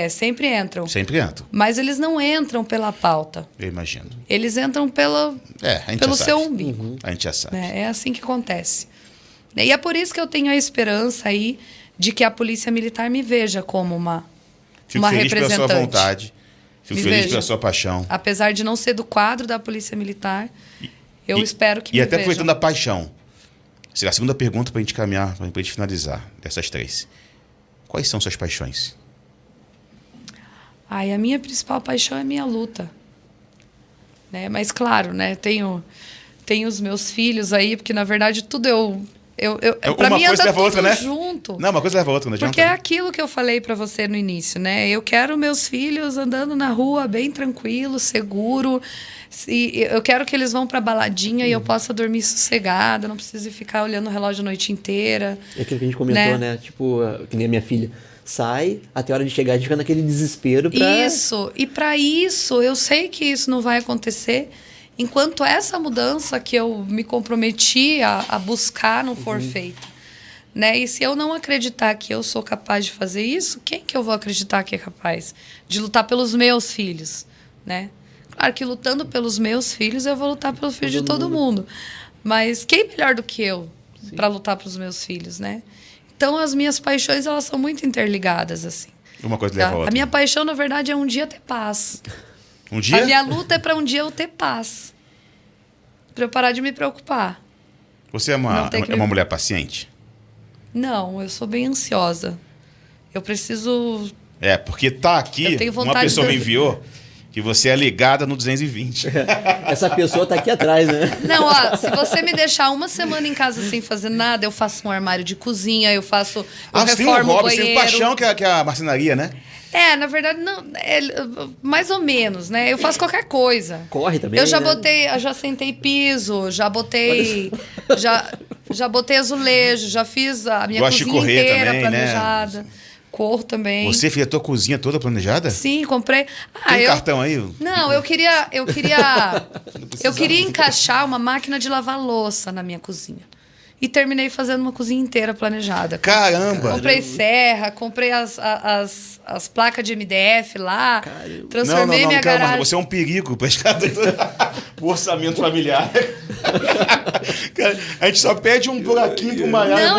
Sempre entram. Sempre entram. Mas eles não entram pela pauta. Eu imagino. Eles entram pelo seu umbigo. A gente já sabe. É assim que acontece. E é por isso que eu tenho a esperança aí de que a Polícia Militar me veja como uma feliz representante. Pela sua vontade. Fico feliz pela sua paixão. Apesar de não ser do quadro da Polícia Militar, eu espero que me vejam. E até vejam. aproveitando a paixão. Será a segunda pergunta para a gente caminhar, para a gente finalizar dessas três. Quais são suas paixões? A minha principal paixão é a minha luta. Né? Mas, claro, né? Tenho os meus filhos aí, porque, na verdade, tudo pra mim anda tudo outra, né? Junto. Não, uma coisa leva a outra, não adianta. Porque é aquilo que eu falei pra você no início, né? Eu quero meus filhos andando na rua bem tranquilo, seguro. Eu quero que eles vão pra baladinha e eu possa dormir sossegada, não precise ficar olhando o relógio a noite inteira. É aquilo que a gente comentou, né? Tipo, que nem a minha filha. Sai, até a hora de chegar, a gente fica naquele desespero pra... Isso. E pra isso, eu sei que isso não vai acontecer enquanto essa mudança que eu me comprometi a buscar não for feita. Né? E se eu não acreditar que eu sou capaz de fazer isso, quem que eu vou acreditar que é capaz de lutar pelos meus filhos? Né? Claro que lutando pelos meus filhos, eu vou lutar pelos filhos de todo mundo. Mas quem melhor do que eu para lutar pelos meus filhos, né? Então, as minhas paixões, elas são muito interligadas, assim. Uma coisa leva a outra. A minha paixão, na verdade, é um dia ter paz. Um dia? A minha luta é para um dia eu ter paz. Para eu parar de me preocupar. Você é uma mulher paciente? Não, eu sou bem ansiosa. Eu preciso... Porque tá aqui, uma pessoa me enviou que você é ligada no 220. Essa pessoa tá aqui atrás, né? Não, ó, se você me deixar uma semana em casa sem fazer nada, eu faço um armário de cozinha, eu Você tem um reformo o hobby, você tem banheiro. paixão que é a marcenaria, né? Na verdade, não, mais ou menos, né? Eu faço qualquer coisa. Corre também, Eu já né? botei, eu já sentei piso, já botei, já botei azulejo, já fiz a minha Gosta de cozinha correr inteira também, né? planejada. Corro também. Você fez a tua cozinha toda planejada? Sim, comprei. Tem cartão aí? Não, eu queria encaixar uma máquina de lavar louça na minha cozinha. E terminei fazendo uma cozinha inteira planejada. Caramba! Comprei serra, comprei as placas de MDF lá, transformei minha calma, garagem. você é um perigo para o orçamento familiar. Cara, a gente só pede um buraquinho para uma área. Não,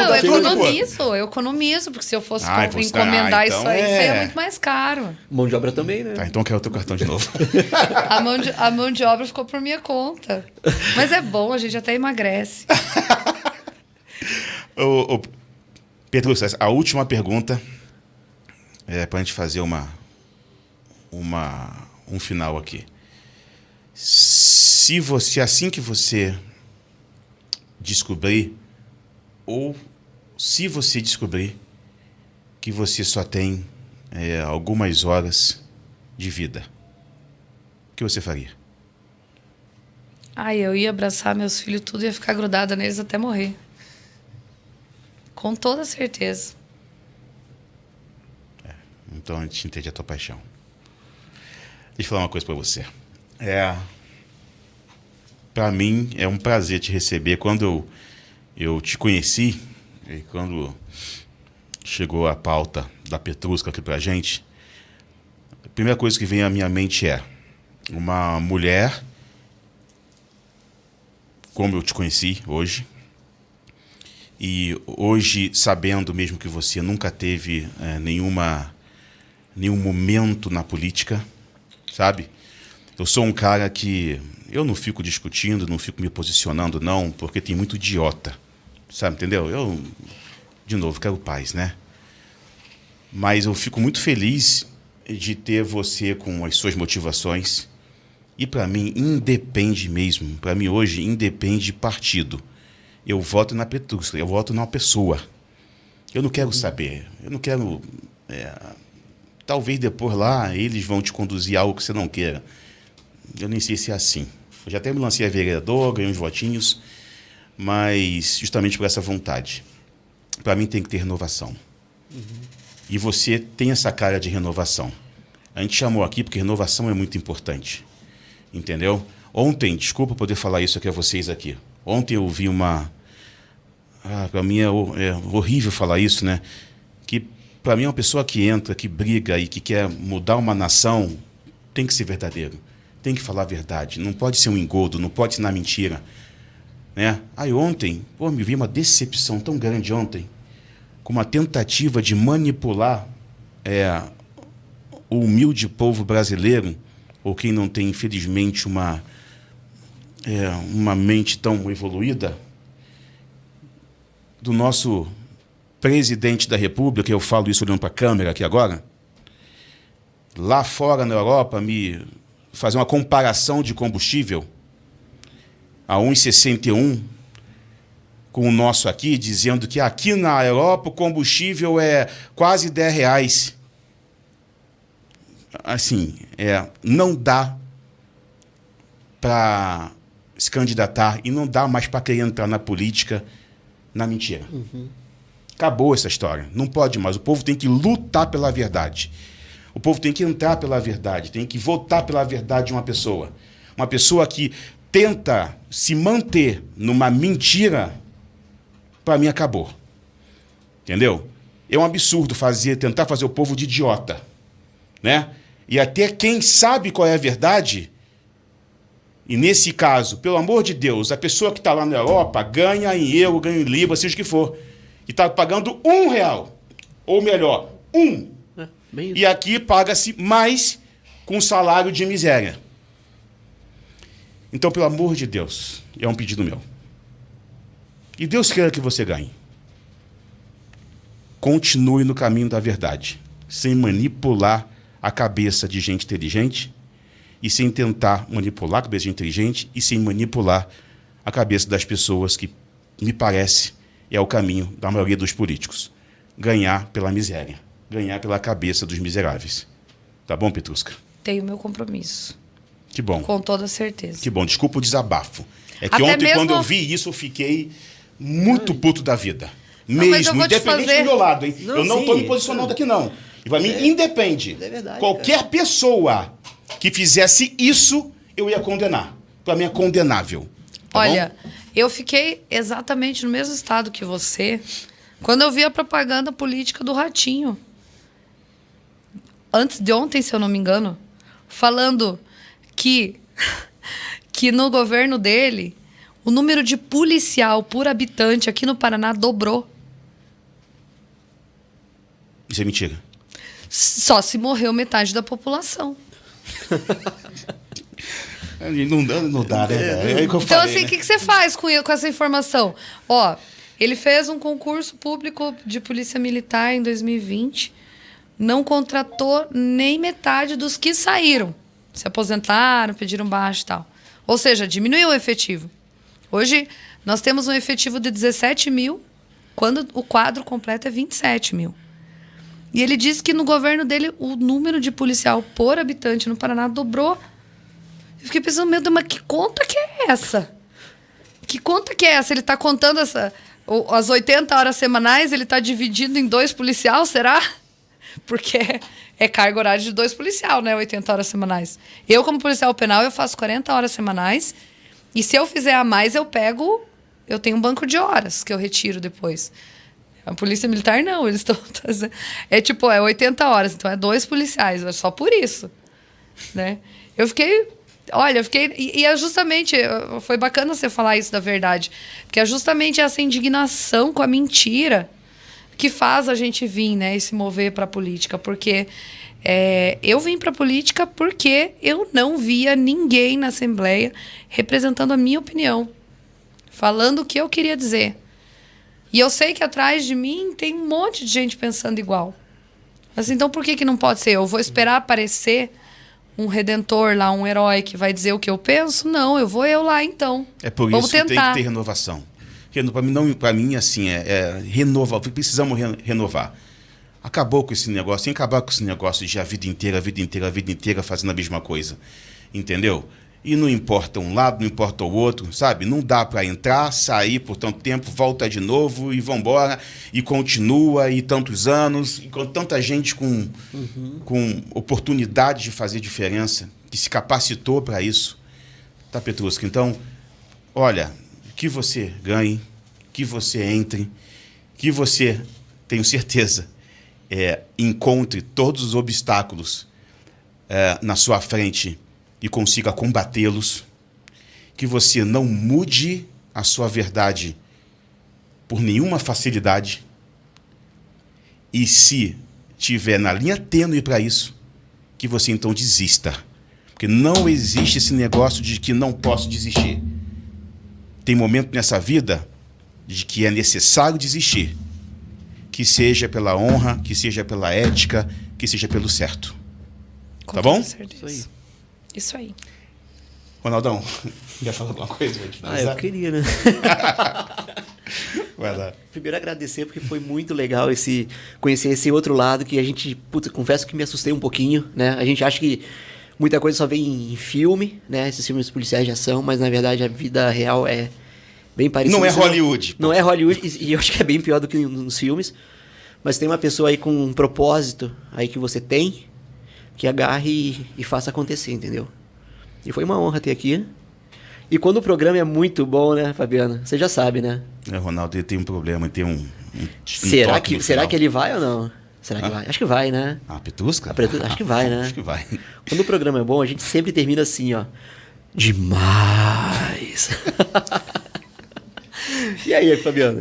eu economizo, porque se eu fosse encomendar então isso aí, seria muito mais caro. Mão de obra também, né? Tá, então quero o teu cartão de novo. A mão de obra ficou por minha conta. Mas é bom, a gente até emagrece. Pedro, a última pergunta é para a gente fazer um final aqui. Se você, assim que você descobrir, ou se você descobrir que você só tem algumas horas de vida, o que você faria? Eu ia abraçar meus filhos tudo e ia ficar grudada neles até morrer. Com toda certeza. Então a gente entende a tua paixão. Deixa eu falar uma coisa para você. Para mim é um prazer te receber. Quando eu te conheci, e quando chegou a pauta da Petrusca aqui pra gente, a primeira coisa que vem à minha mente é uma mulher como eu te conheci hoje. E hoje, sabendo mesmo que você nunca teve nenhum momento na política, sabe? Eu sou um cara que eu não fico discutindo, não fico me posicionando, não, porque tem muito idiota, sabe? Entendeu? Eu, de novo, quero paz, né? Mas eu fico muito feliz de ter você com as suas motivações. E para mim, independe mesmo. Para mim, hoje, independe de partido. Eu voto na Petrusca, eu voto numa pessoa. Eu não quero saber, eu não quero... talvez depois lá eles vão te conduzir a algo que você não queira. Eu nem sei se é assim. Eu já até me lancei a vereador, ganhei uns votinhos, mas justamente por essa vontade. Para mim tem que ter renovação. E você tem essa cara de renovação. A gente chamou aqui porque renovação é muito importante. Entendeu? Ontem, desculpa poder falar isso aqui a vocês aqui. Ontem eu ouvi para mim é horrível falar isso, né? Que para mim é uma pessoa que entra, que briga e que quer mudar uma nação, tem que ser verdadeiro. Tem que falar a verdade. Não pode ser um engodo, não pode ser na mentira. Né? Ontem, me vi uma decepção tão grande ontem, com uma tentativa de manipular o humilde povo brasileiro, ou quem não tem, infelizmente, uma mente tão evoluída, do nosso presidente da República, eu falo isso olhando para a câmera aqui agora, lá fora na Europa, me fazer uma comparação de combustível a 1,61 com o nosso aqui, dizendo que aqui na Europa o combustível é quase R$10. Assim, não dá para se candidatar e não dá mais para querer entrar na política na mentira. Acabou essa história. Não pode mais. O povo tem que lutar pela verdade. O povo tem que entrar pela verdade, tem que votar pela verdade de uma pessoa. Uma pessoa que tenta se manter numa mentira, para mim acabou. Entendeu? É um absurdo tentar fazer o povo de idiota. Né? E até quem sabe qual é a verdade, e nesse caso, pelo amor de Deus, a pessoa que está lá na Europa ganha em euro, ganha em libra, seja o que for, e está pagando R$1, ou melhor, e aqui paga-se mais com salário de miséria. Então, pelo amor de Deus, é um pedido meu. E Deus queira que você ganhe. Continue no caminho da verdade, sem manipular a cabeça de gente inteligente e sem tentar manipular a cabeça de inteligente e sem manipular a cabeça das pessoas, que me parece é o caminho da maioria dos políticos. Ganhar pela miséria, ganhar pela cabeça dos miseráveis. Tá bom, Petruska? Tenho meu compromisso. Que bom. Com toda certeza. Que bom. Desculpa o desabafo. É que Até ontem, mesmo... quando eu vi isso, eu fiquei muito puto da vida. Não, mas eu Mesmo, vou te independente fazer- do meu lado, hein? Não, eu não sim. estou me posicionando aqui, não. E para mim, independe. É verdade, Qualquer pessoa que fizesse isso, eu ia condenar. Para mim é condenável. Tá Olha, bom? eu fiquei exatamente no mesmo estado que você quando eu vi a propaganda política do Ratinho. Antes de ontem, se eu não me engano, falando que no governo dele, o número de policial por habitante aqui no Paraná dobrou. Isso é mentira. Só se morreu metade da população. Não dá, né? É o que eu Então, falei, assim, o né? que você faz com essa informação? Ó, ele fez um concurso público de polícia militar em 2020, não contratou nem metade dos que saíram. Se aposentaram, pediram baixa e tal. Ou seja, diminuiu o efetivo. Hoje, nós temos um efetivo de 17 mil, quando o quadro completo é 27 mil. E ele disse que no governo dele, o número de policial por habitante no Paraná dobrou. Eu fiquei pensando, meu Deus, mas que conta que é essa? Que conta que é essa? Ele está contando as 80 horas semanais, ele está dividindo em 2 policial, será? Porque é carga horária de 2 policial, né? 80 horas semanais. Eu, como policial penal, eu faço 40 horas semanais. E se eu fizer a mais, eu tenho um banco de horas que eu retiro depois. A polícia militar, não. Eles estão... É 80 horas. Então, é 2 policiais. É só por isso. Né? Eu fiquei... Olha, E é justamente... Foi bacana você falar isso da verdade. Porque é justamente essa indignação com a mentira que faz a gente vir, né? E se mover para a política. Porque eu vim para a política porque eu não via ninguém na Assembleia representando a minha opinião. Falando o que eu queria dizer. E eu sei que atrás de mim tem um monte de gente pensando igual. Mas então por que não pode ser? Eu vou esperar aparecer um redentor lá, um herói que vai dizer o que eu penso? Não, eu vou lá então. É por Vamos isso que tem tentar. que ter renovação. Para mim, assim, renovar. Precisamos renovar. Acabou com esse negócio. Tem que acabar com esse negócio de a vida inteira fazendo a mesma coisa. Entendeu? E não importa um lado, não importa o outro, sabe? Não dá para entrar, sair por tanto tempo, volta de novo e vambora, e continua, e tantos anos, e com tanta gente com oportunidade de fazer diferença, que se capacitou para isso. Tá, Petruska? Então, olha, que você ganhe, que você entre, que você, tenho certeza, encontre todos os obstáculos na sua frente e consiga combatê-los, que você não mude a sua verdade por nenhuma facilidade, e se tiver na linha tênue para isso, que você então desista, porque não existe esse negócio de que não posso desistir. Tem momento nessa vida de que é necessário desistir, que seja pela honra, que seja pela ética, que seja pelo certo. Com Tá toda bom? certeza. Isso aí. Ronaldão, quer falar alguma coisa? Eu queria, né? Vai lá. Primeiro agradecer, porque foi muito legal conhecer esse outro lado que a gente, confesso que me assustei um pouquinho, né? A gente acha que muita coisa só vem em filme, né? Esses filmes policiais de ação, mas na verdade a vida real é bem parecida. Não é Hollywood. Não é Hollywood, e eu acho que é bem pior do que nos filmes. Mas tem uma pessoa aí com um propósito aí que você tem, que agarre e faça acontecer, entendeu? E foi uma honra ter aqui. E quando o programa é muito bom, né, Fabiana? Você já sabe, né? Ronaldo, ele tem um problema, ele tem um Será toque no que final. ele vai ou não? Será que vai? Acho que vai, né? Petruska? Acho que vai, né? Acho que vai. Quando o programa é bom, a gente sempre termina assim, ó. Demais! E aí, Fabiana?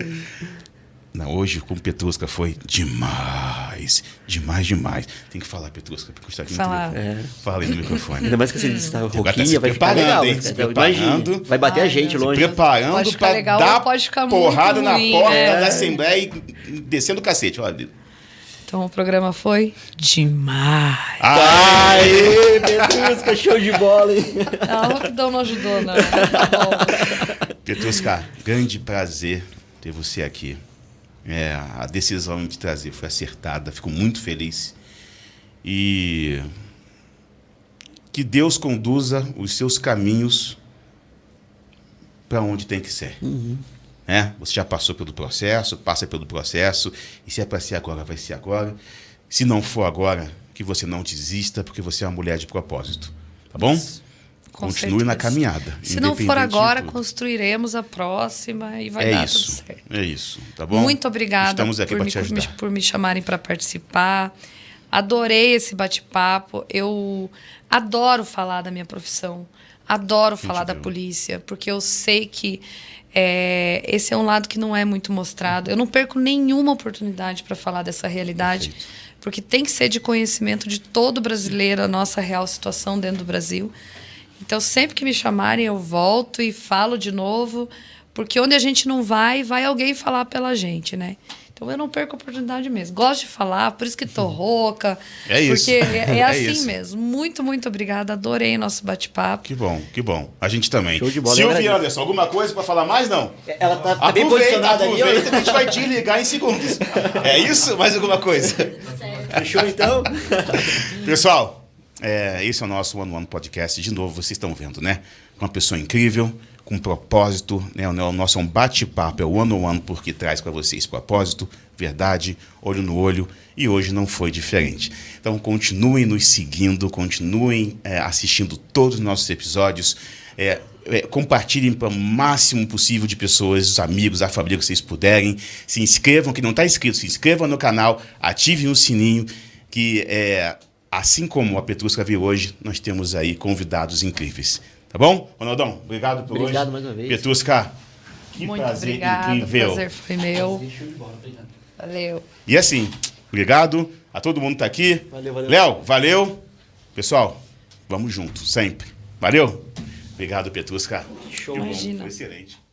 Não, hoje com Petruska foi demais. Demais. Tem que falar, Petruska, porque está aqui no Falar. telefone. Fala aí no microfone. Ainda mais que você está Agora tá rouquinha, se vai ficar preparando, legal. hein? Vai Se ficar, preparando. imagina, vai bater a gente Deus. longe. Preparando Pode ficar para legal dar ou pode ficar porrada muito na ruim, porta né? da Assembleia e descendo o cacete. Olha. Tô Então o programa foi demais. Aê, Petrusca, show de bola, hein? A rapidão não ajudou, não. Tá bom. Petrusca, grande prazer ter você aqui. A decisão de te trazer foi acertada, fico muito feliz. E que Deus conduza os seus caminhos para onde tem que ser. Você já passou pelo processo, passa pelo processo, e se é para ser agora, vai ser agora. Se não for agora, que você não desista, porque você é uma mulher de propósito. Tá bom? Com Continue certeza. na caminhada. Se não for independente de agora, tudo. construiremos a próxima e vai dar tudo certo. É isso, tá bom? Muito obrigada Estamos aqui para te ajudar. por me chamarem para participar. Adorei esse bate-papo. Eu adoro falar da minha profissão. Adoro falar da polícia, porque eu sei que esse é um lado que não é muito mostrado. Eu não perco nenhuma oportunidade para falar dessa realidade, porque tem que ser de conhecimento de todo brasileiro a nossa real situação dentro do Brasil. Então, sempre que me chamarem, eu volto e falo de novo, porque onde a gente não vai, vai alguém falar pela gente, né? Então, eu não perco a oportunidade mesmo. Gosto de falar, por isso que tô rouca. É isso. Porque é assim isso. mesmo. Muito, muito obrigada. Adorei nosso bate-papo. Que bom, que bom. A gente também. Show de bola, eu Silvia agradeço. Anderson, alguma coisa para falar mais, não? Ela tá bem posicionada ali, ó. Aproveita que a gente vai te ligar em segundos. É isso? Mais alguma coisa? Fechou, então? Pessoal, esse é o nosso One on One Podcast. De novo, vocês estão vendo, né? Uma pessoa incrível, com propósito, né? O nosso é um bate-papo, é o One on One, porque traz para vocês propósito, verdade, olho no olho, e hoje não foi diferente. Então, continuem nos seguindo, continuem assistindo todos os nossos episódios, compartilhem para o máximo possível de pessoas, os amigos, a família que vocês puderem, se inscrevam, quem não está inscrito, se inscrevam no canal, ativem o sininho, que assim como a Petrusca viu hoje, nós temos aí convidados incríveis. Tá bom? Ronaldão, obrigado por hoje. Obrigado mais uma vez. Petrusca, que Muito prazer obrigada. incrível. O prazer foi meu. Show de bola, obrigado. Valeu. E assim, obrigado a todo mundo que tá aqui. Valeu, valeu. Léo, valeu. Pessoal, vamos juntos, sempre. Valeu? Obrigado, Petrusca. Show. Que bom, Imagina. foi excelente.